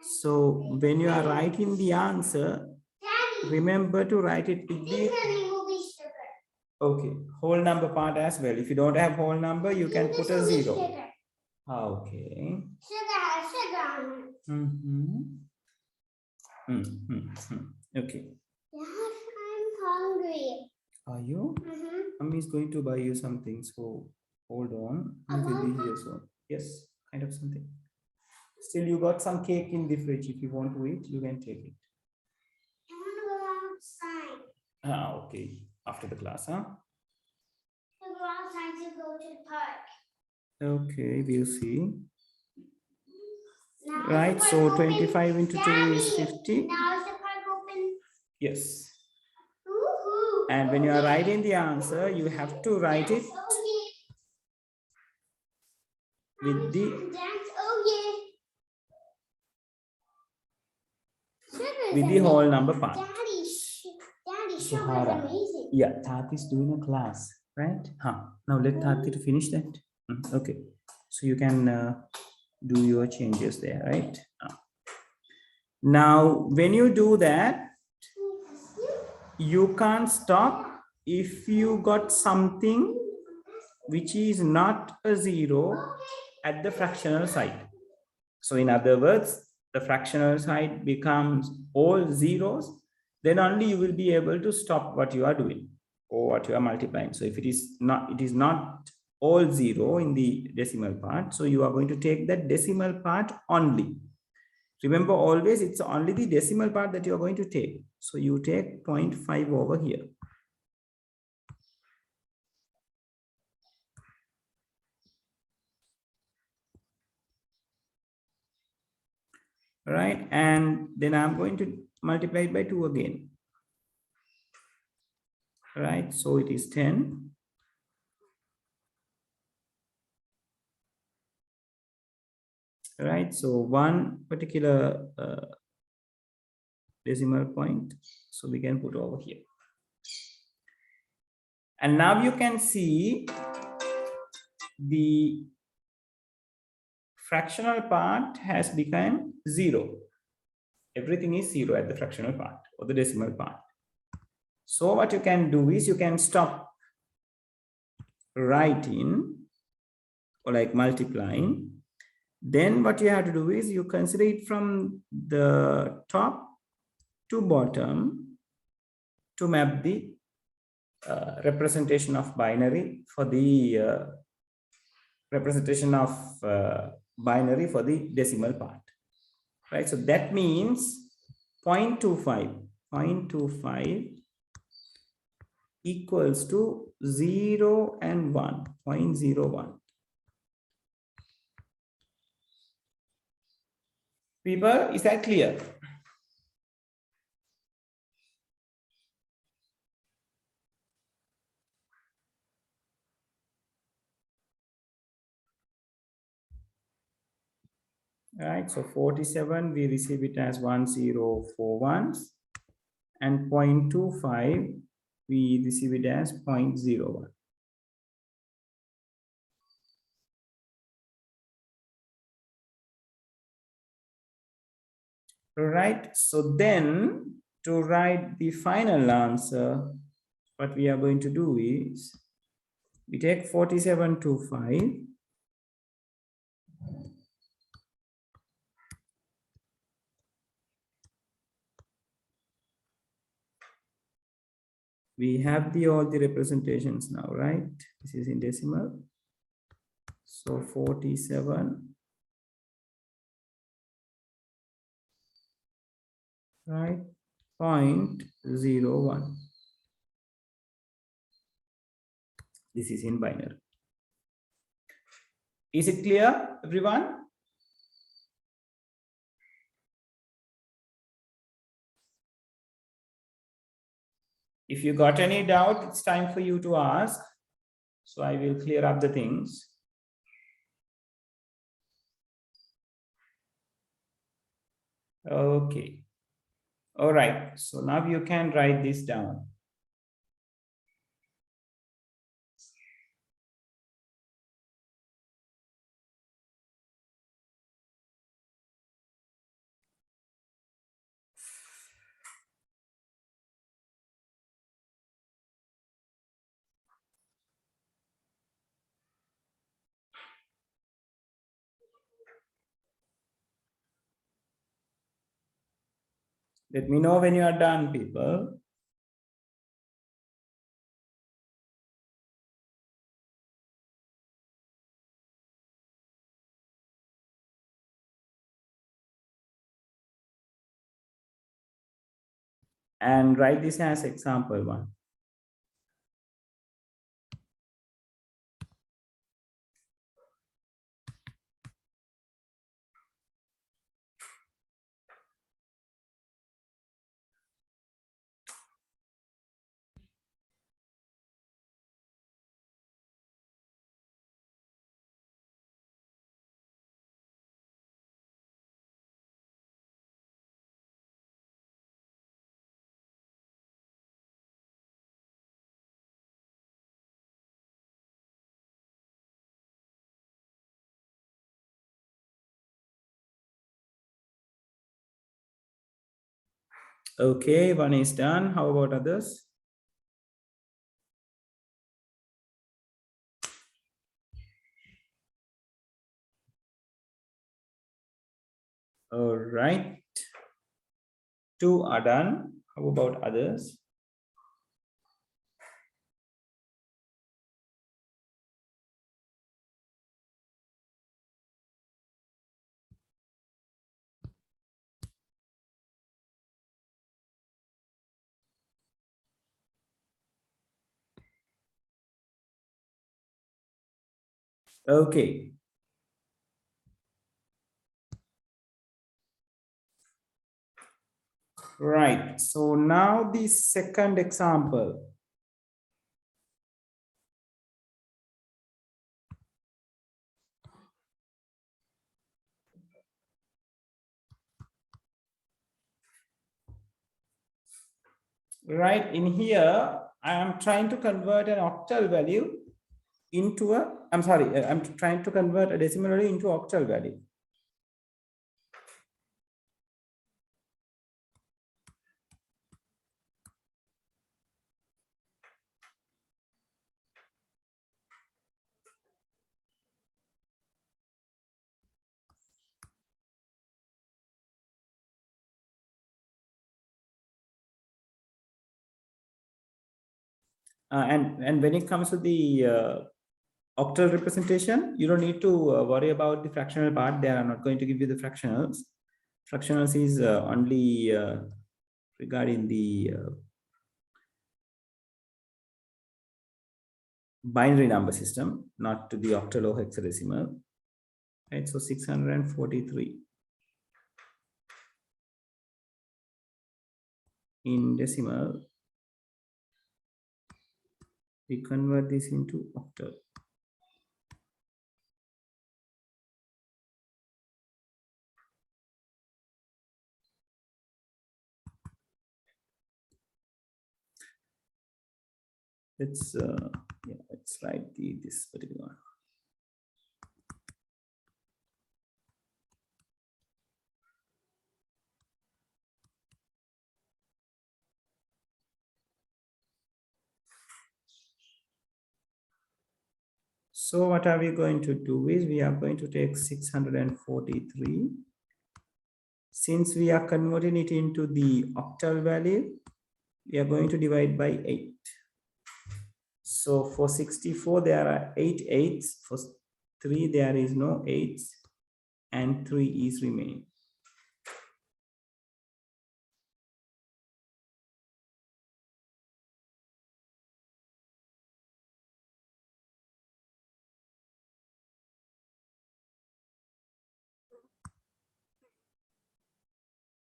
So when you are writing the answer, remember to write it with the whole number part as well. If you don't have whole number, you can put a 0. Okay. Okay. I'm hungry. Are you? Mommy is going to buy you something, so hold on. We will be here soon. Yes, kind of something. Still, you got some cake in the fridge. If you want to eat, you can take it. I want to go outside. Okay. After the class, huh? I go outside to go to the park. Okay, we'll see. Now Right, so open? 25 into 2 is 50. Now is the park open? Yes. Woohoo. And when you are writing the answer, you have to write it with the whole number part. Daddy, So, sugar is amazing. Yeah, Tati is doing a class, right? Now let Tati to finish that. Okay, so you can do your changes there, right? Now, when you do that, you can't stop if you got something which is not a 0 at the fractional side. So in other words, the fractional side becomes all zeros, then only you will be able to stop what you are doing or what you are multiplying. So if it is not all 0 in the decimal part, so you are going to take that decimal part only. Remember, always it's only the decimal part that you are going to take. So you take 0.5 over here. Right, and then I'm going to multiply it by 2 again. Right, so it is 10. Right, so one particular decimal point, so we can put over here. And now you can see the fractional part has become 0. Everything is 0 at the fractional part or the decimal part. So what you can do is you can stop writing or like multiplying. Then what you have to do is you consider it from the top to bottom to map the representation of binary for the binary for the decimal part, right? So that means 0.25 equals to 0 and 1, 0.01. People, is that clear? Right, so 47, we receive it as 1041, and 0.25, we receive it as 0.01. Right, so then to write the final answer, what we are going to do is we take 4725. We have all the representations now, right? This is in decimal. So 47, right? 0.01. This is in binary. Is it clear, everyone? If you got any doubt, it's time for you to ask. So I will clear up the things. Okay. All right. So now you can write this down. Let me know when you are done, people. And write this as example 1. Okay, one is done. How about others? All right. 2 are done. How about others? Okay. Right. So now the second example. Right in here, I am trying to convert an octal value into a, I'm trying to convert a decimal value into octal value. And when it comes to the octal representation, you don't need to worry about the fractional part. They are not going to give you the fractionals. Fractionals is only regarding the binary number system, not to the octal or hexadecimal. Right, so 643 in decimal. We convert this into octal. Let's write this particular one. So what are we going to do is we are going to take 643. Since we are converting it into the octal value, we are going to divide by 8. So for 64, there are 8 8s. For 3, there is no 8s, and 3 is remaining.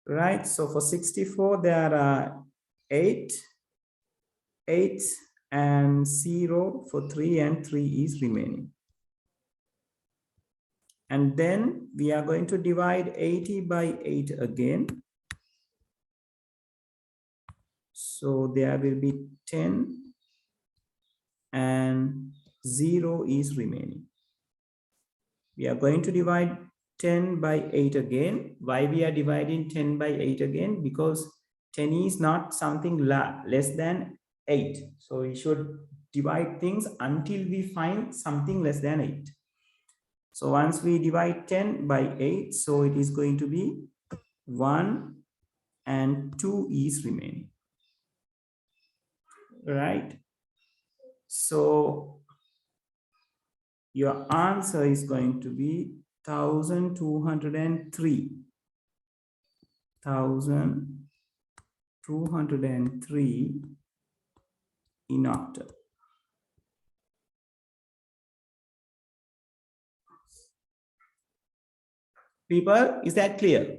Right, so for 64, there are 8, 8, and 0 for 3, and 3 is remaining. And then we are going to divide 80 by 8 again. So there will be 10, and 0 is remaining. We are going to divide 10 by 8 again. Why we are dividing 10 by 8 again? Because 10 is not something less than 8. So we should divide things until we find something less than 8. So once we divide 10 by 8, so it is going to be 1, and 2 E's remaining. Right? So your answer is going to be 1203. 1203 in octal. People, is that clear?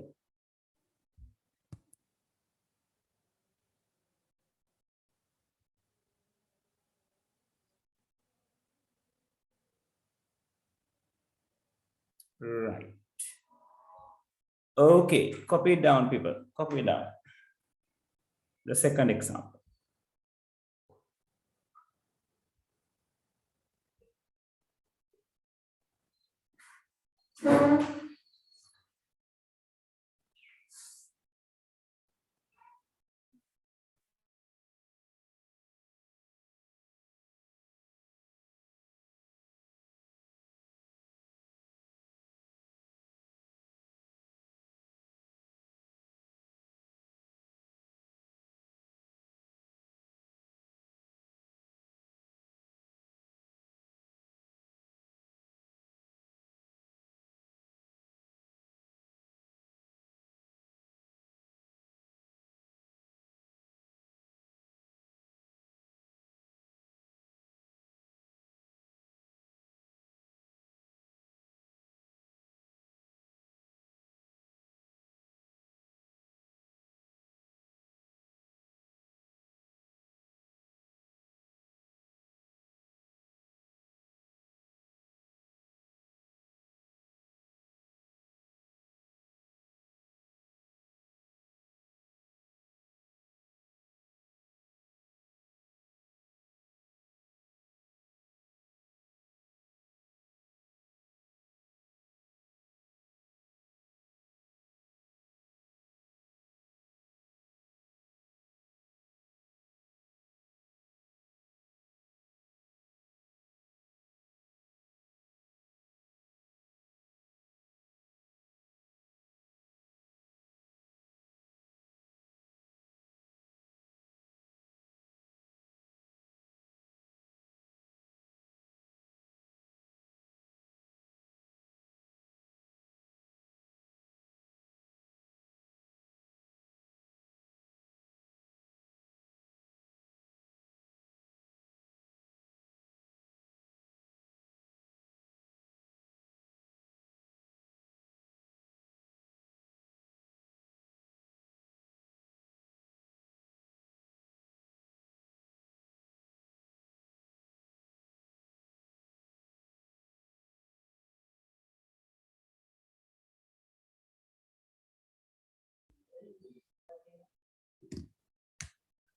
Right. Okay, copy it down, people. Copy it down. The second example.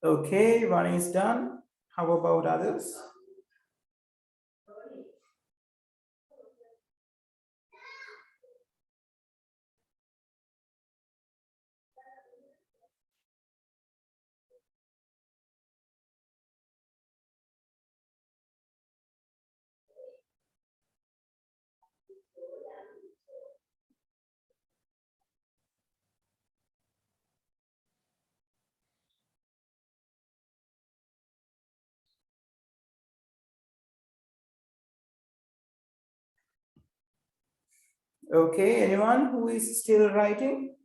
Okay, one is done. How about others? Okay, anyone who is still writing?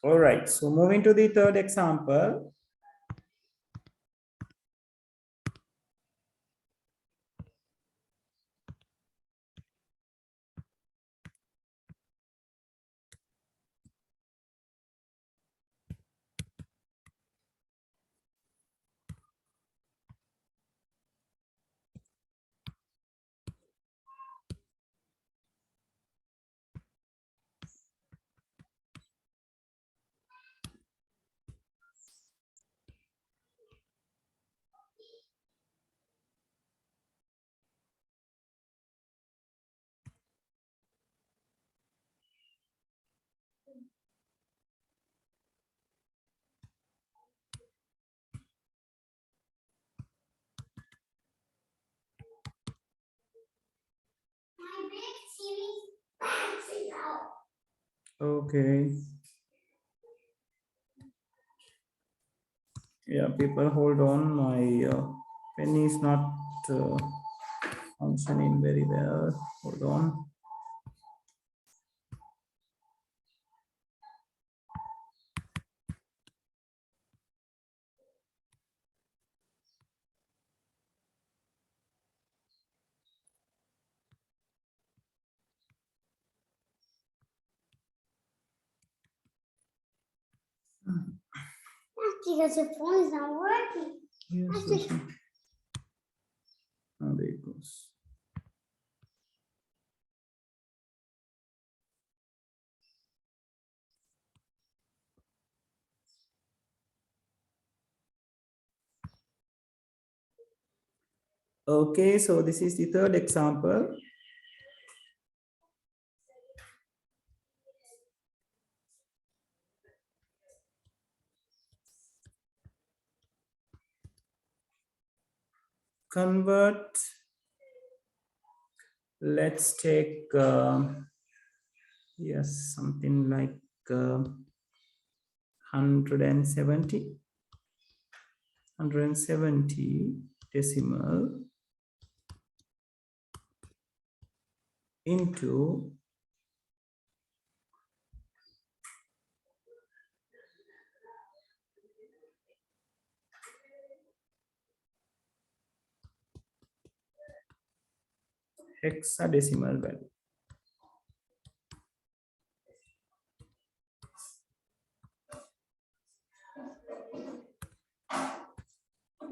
All right, so moving to the third example. Okay. Yeah, people hold on. My pen is not functioning very well. Hold on. That's because your phone is not working. Yes, That's okay. Oh, there it goes. Okay, so this is the third example. Convert. Let's take, yes, something like 170 decimal into hexadecimal value.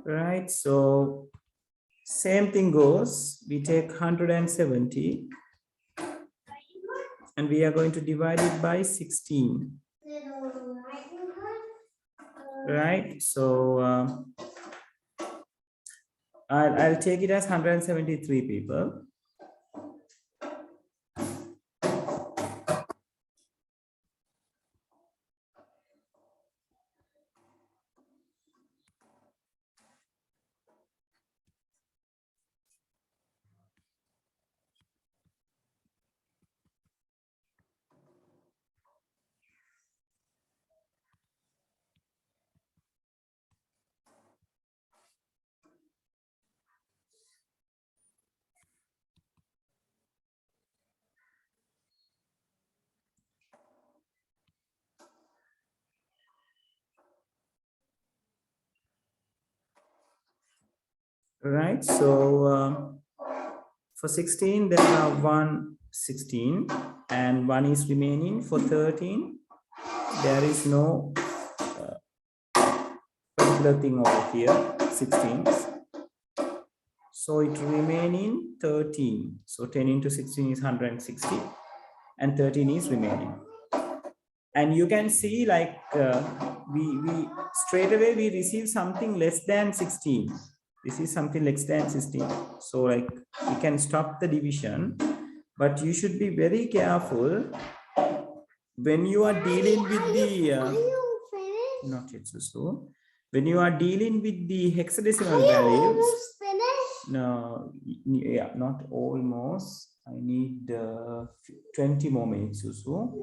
Right, so same thing goes. We take 170 and we are going to divide it by 16. Right, so I'll take it as 173 people. Right, so for 16 there are 116 and 1 is remaining. For 13 there is no particular thing over here, 16. So it remaining 13. So 10 into 16 is 160 and 13 is remaining. And you can see like we straight away we receive something less than 16. This is something less than 16. So like we can stop the division, but you should be very careful when you are dealing with the not yet so when you are dealing with the hexadecimal values. No, yeah, not almost. I need 20 more minutes or so.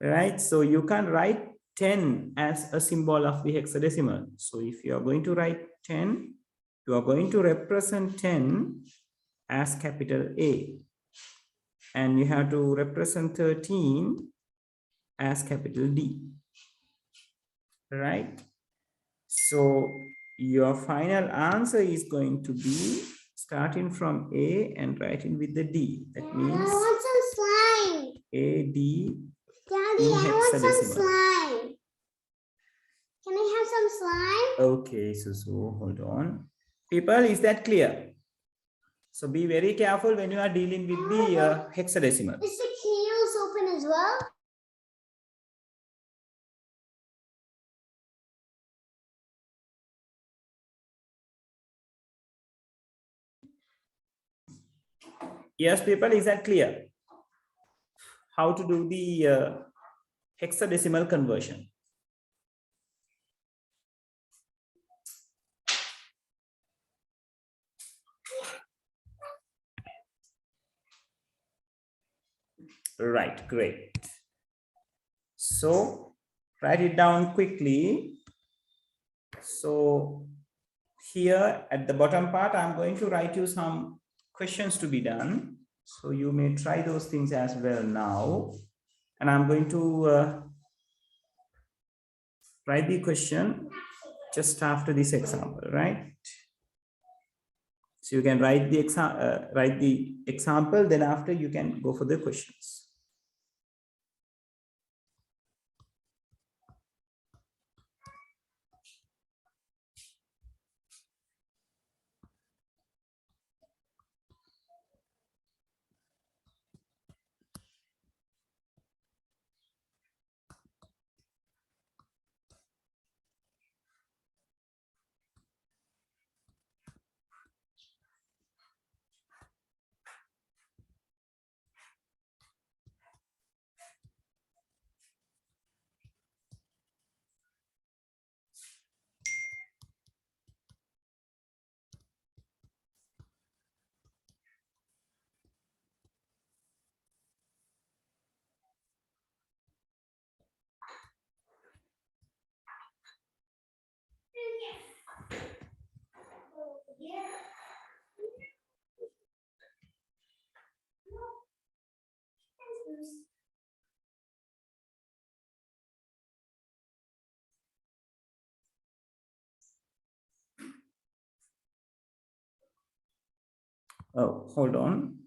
Right, so you can write 10 as a symbol of the hexadecimal. So if you are going to write 10, you are going to represent 10 as capital A, and you have to represent 13 as capital D. Right, so your final answer is going to be starting from A and writing with the D. That means I want some slime. A, D. Daddy, I want some slime. Can I have some slime? Okay, so hold on. People, is that clear? So be very careful when you are dealing with the hexadecimal. Is the keyholes open as well? Yes, people, is that clear? How to do the hexadecimal conversion? Right, great. So write it down quickly. So here at the bottom part, I'm going to write you some questions to be done. So you may try those things as well now. And I'm going to write the question just after this example, right? So you can write the example, then after you can go for the questions. Oh, hold on.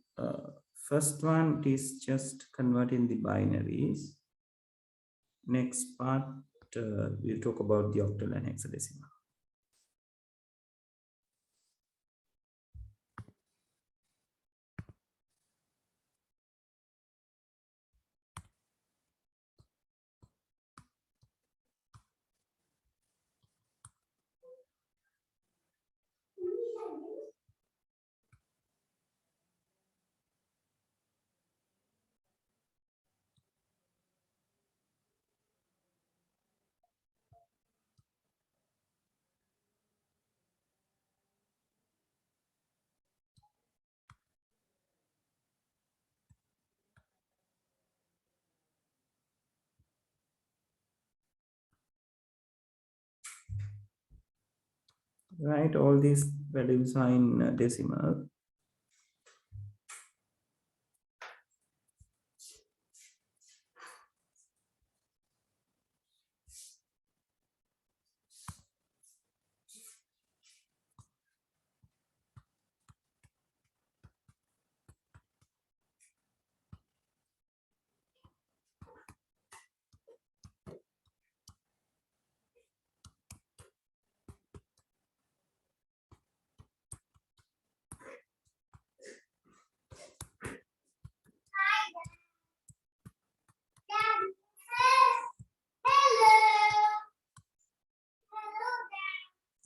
First one is just converting the binaries. Next part, we'll talk about the octal and hexadecimal. Right, all these values are in decimal.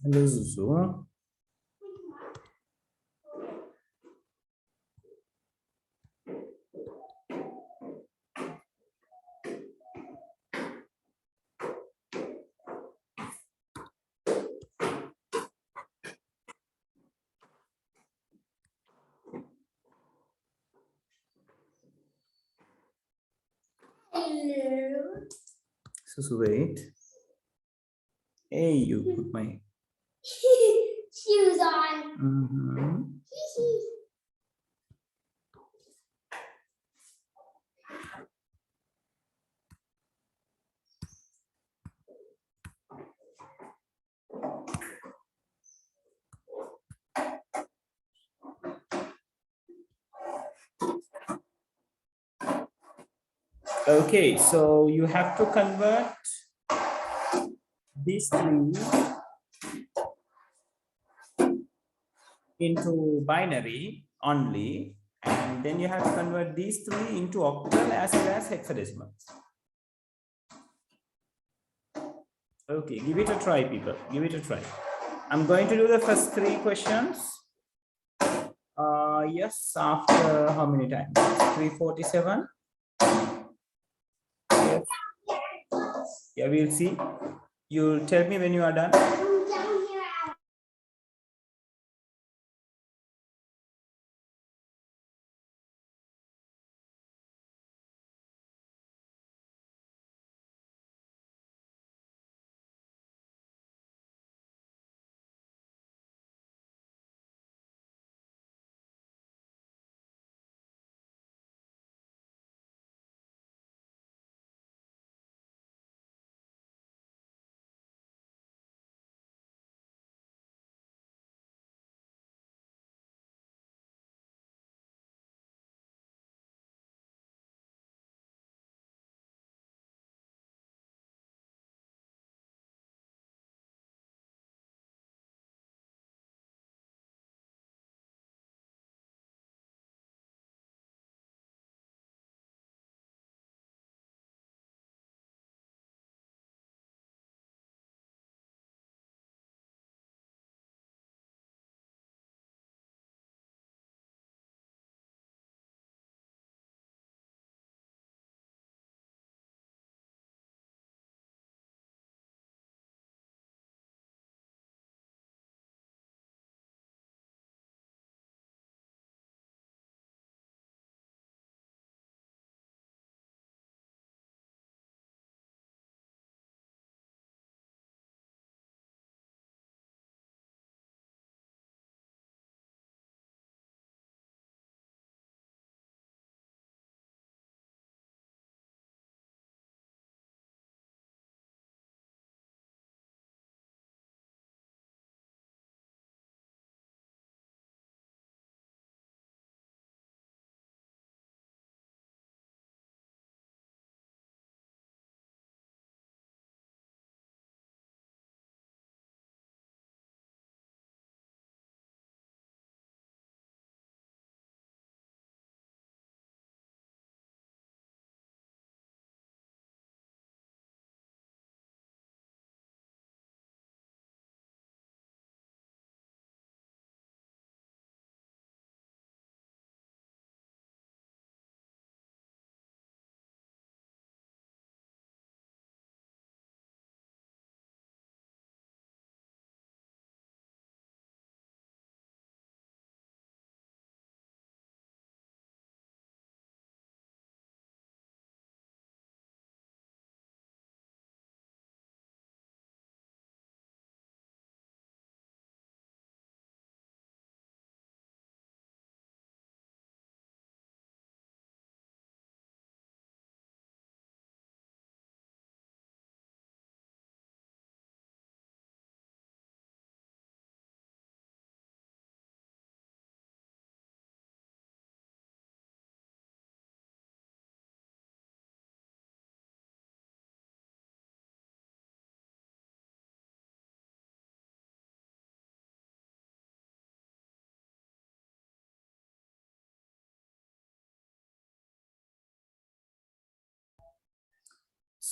Hello, Zuzu. Hello. Susu, wait. Hey, you put my Shoes on. Okay, so you have to convert these three into binary only, and then you have to convert these three into octal as well as hexadecimal. Okay, give it a try, people. Give it a try. I'm going to do the first three questions. Yes, after how many times? 347. Yes. Yeah, we'll see. You'll tell me when you are done.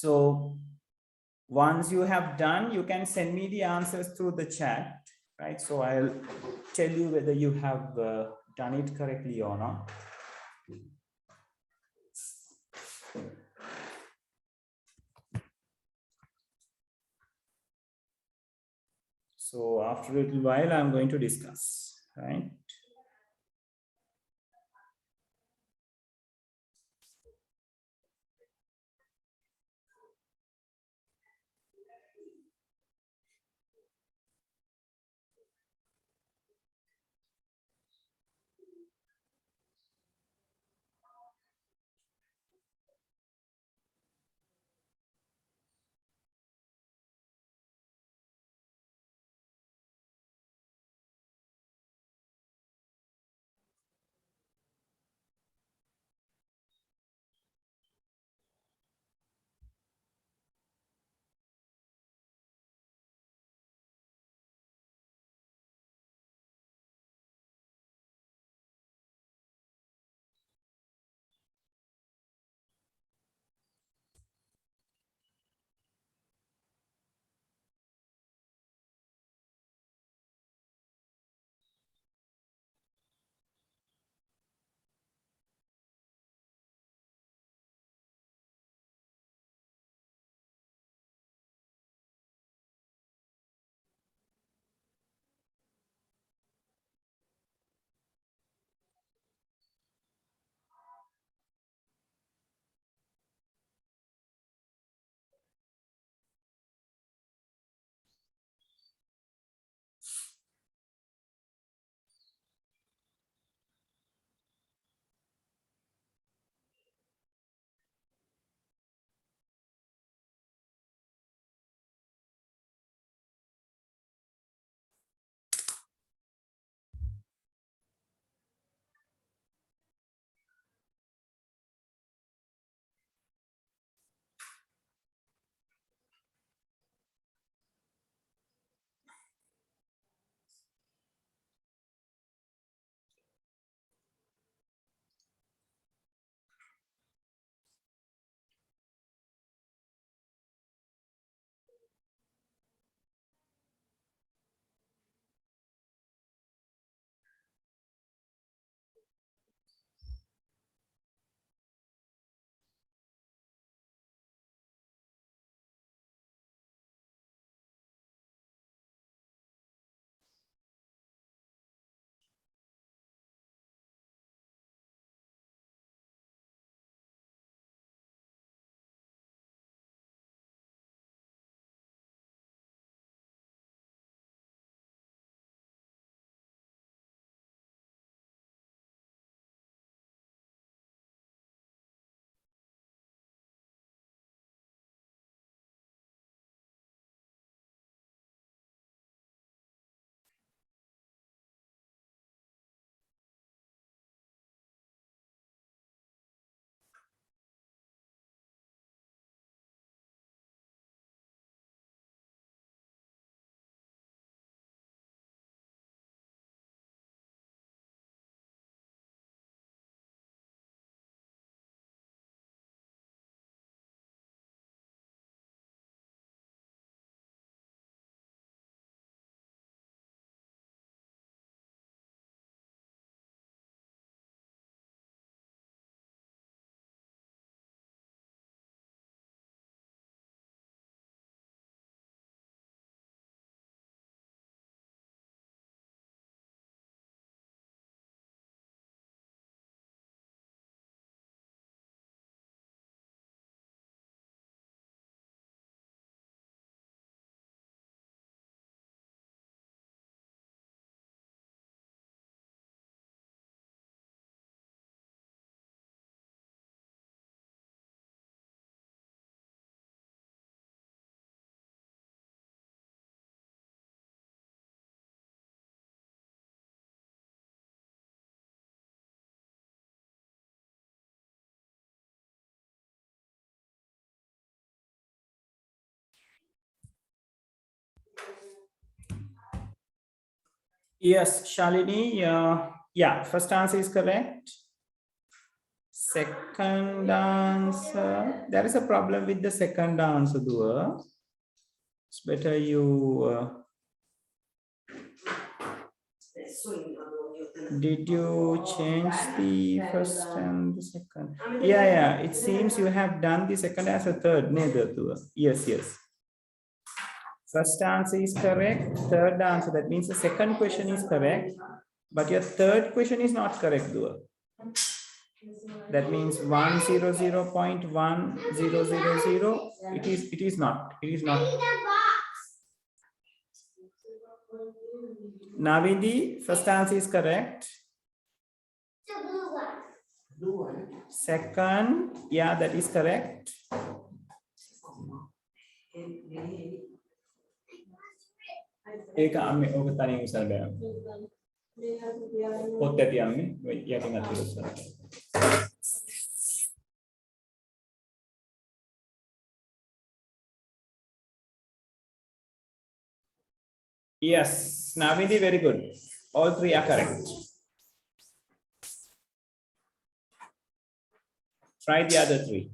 So once you have done, you can send me the answers through the chat, right? So I'll tell you whether you have done it correctly or not. So after a little while, I'm going to discuss, right? Yes, Shalini, yeah, first answer is correct. Second answer. There is a problem with the second answer, Dua. It's better you. Did you change the first and the second? Yeah. It seems you have done the second as a third. Neither, Dua. Yes. First answer is correct. Third answer, that means the second question is correct. But your third question is not correct, Dua. That means 100.1000. It is not. Navidi, first answer is correct. Second, yeah, that is correct. ඒක අම්මේ ඕක තනියම ඉස්සර බෑම. පොත් ඇති අම්මේ. යටින් අතින් ඉස්සර. Yes, Navidi, very good. All three are correct. Try the other three.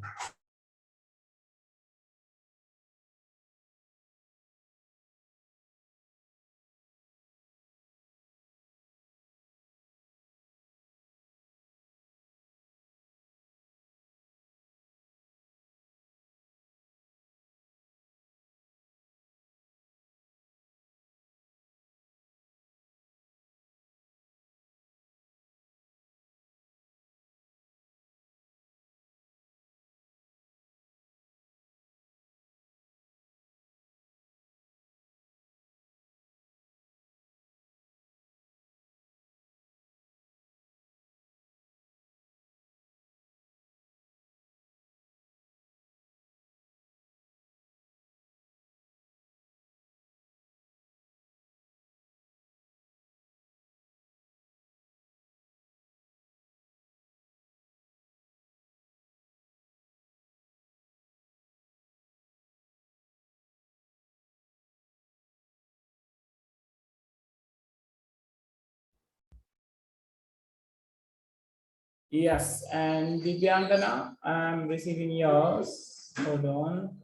Yes, and Divyangana, I'm receiving yours. Hold on.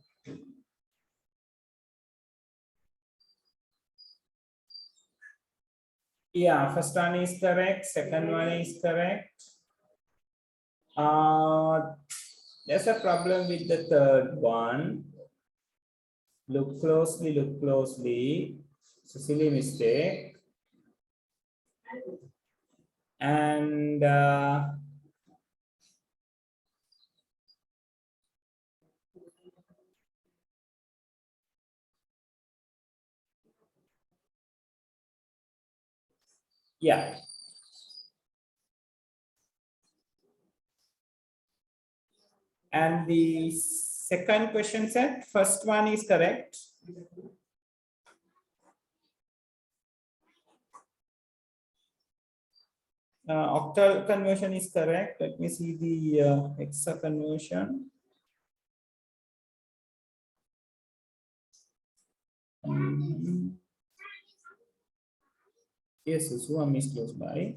Yeah, first one is correct. Second one is correct. There's a problem with the third one. Look closely, look closely. It's a silly mistake. And yeah. And the second question set, first one is correct. Octal conversion is correct. Let me see the hexa conversion. Yes, one is close by.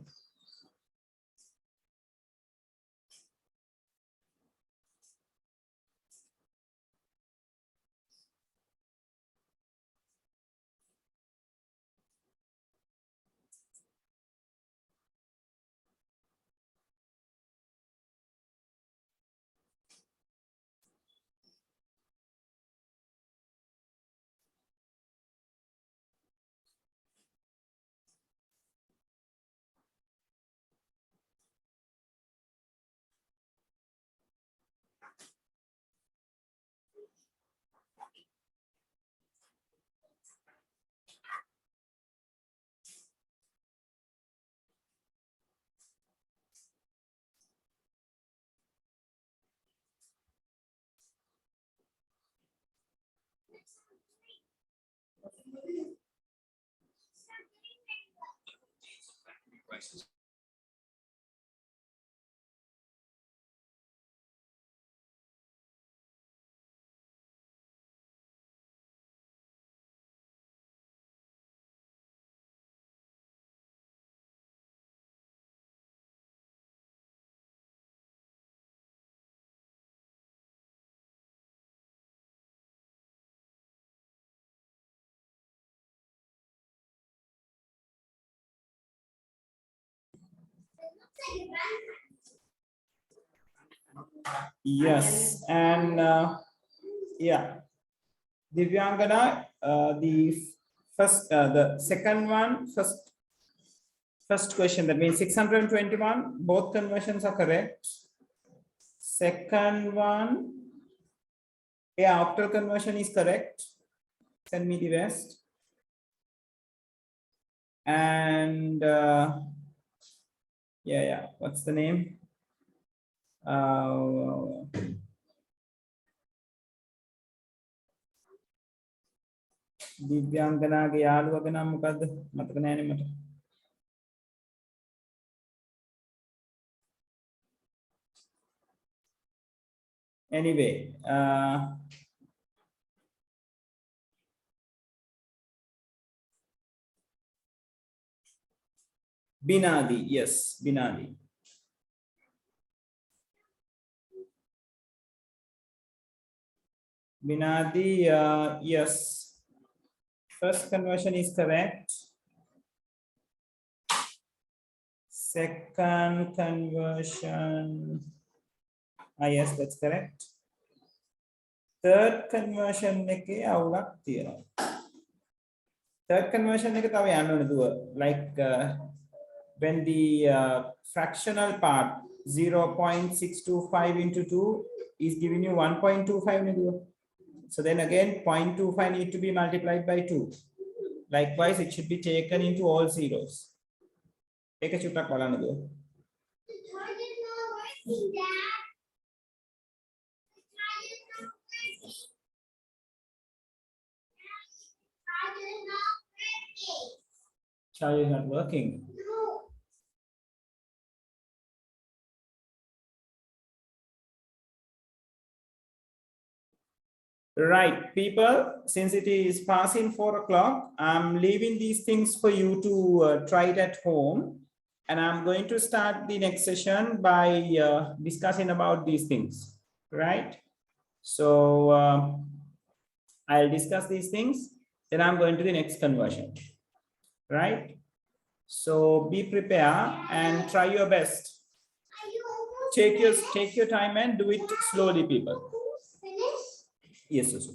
Yes, and yeah, Divyangana, the second one, first question, that means 621, both conversions are correct. Second one, yeah, octal conversion is correct. Send me the rest. And yeah, what's the name? දිව්‍යාංගනාගේ යාළුවගේ නම මොකද්ද? මතක නෑනේ මට. Anyway, Binadi, yes, Binadi. Binadi, yes. First conversion is correct. Second conversion, yes, that's correct. Third conversion එකේ අවුලක් තියෙනවා. Third conversion එක තව යන්න ඕනේ දුව. Like when the fractional part 0.625 into 2 is giving you 1.25 නේ දුව. So then again 0.25 need to be multiplied by 2. Likewise, it should be taken into all zeros. Take a චුට්ටක් බලන්න දුව. Charger is not working. Right, people, since it is passing 4 o'clock, I'm leaving these things for you to try it at home. And I'm going to start the next session by discussing about these things, right? So I'll discuss these things, then I'm going to the next conversion, right? So be prepared and try your best. Take your time and do it slowly, people. Yes, yes.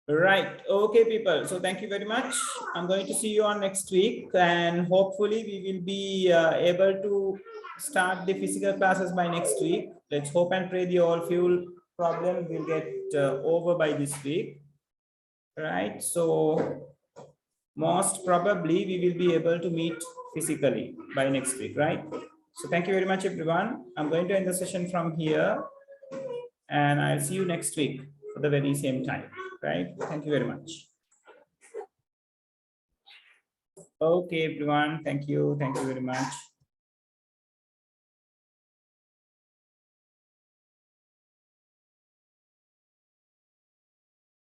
Right. Okay, people. So thank you very much. I'm going to see you on next week, and hopefully we will be able to start the physical classes by next week. Let's hope and pray the all fuel problem will get over by this week. Right. So most probably we will be able to meet physically by next week. Right. So thank you very much, everyone. I'm going to end the session from here, and I'll see you next week for the very same time. Right. Thank you very much. Okay, everyone. Thank you. Thank you very much.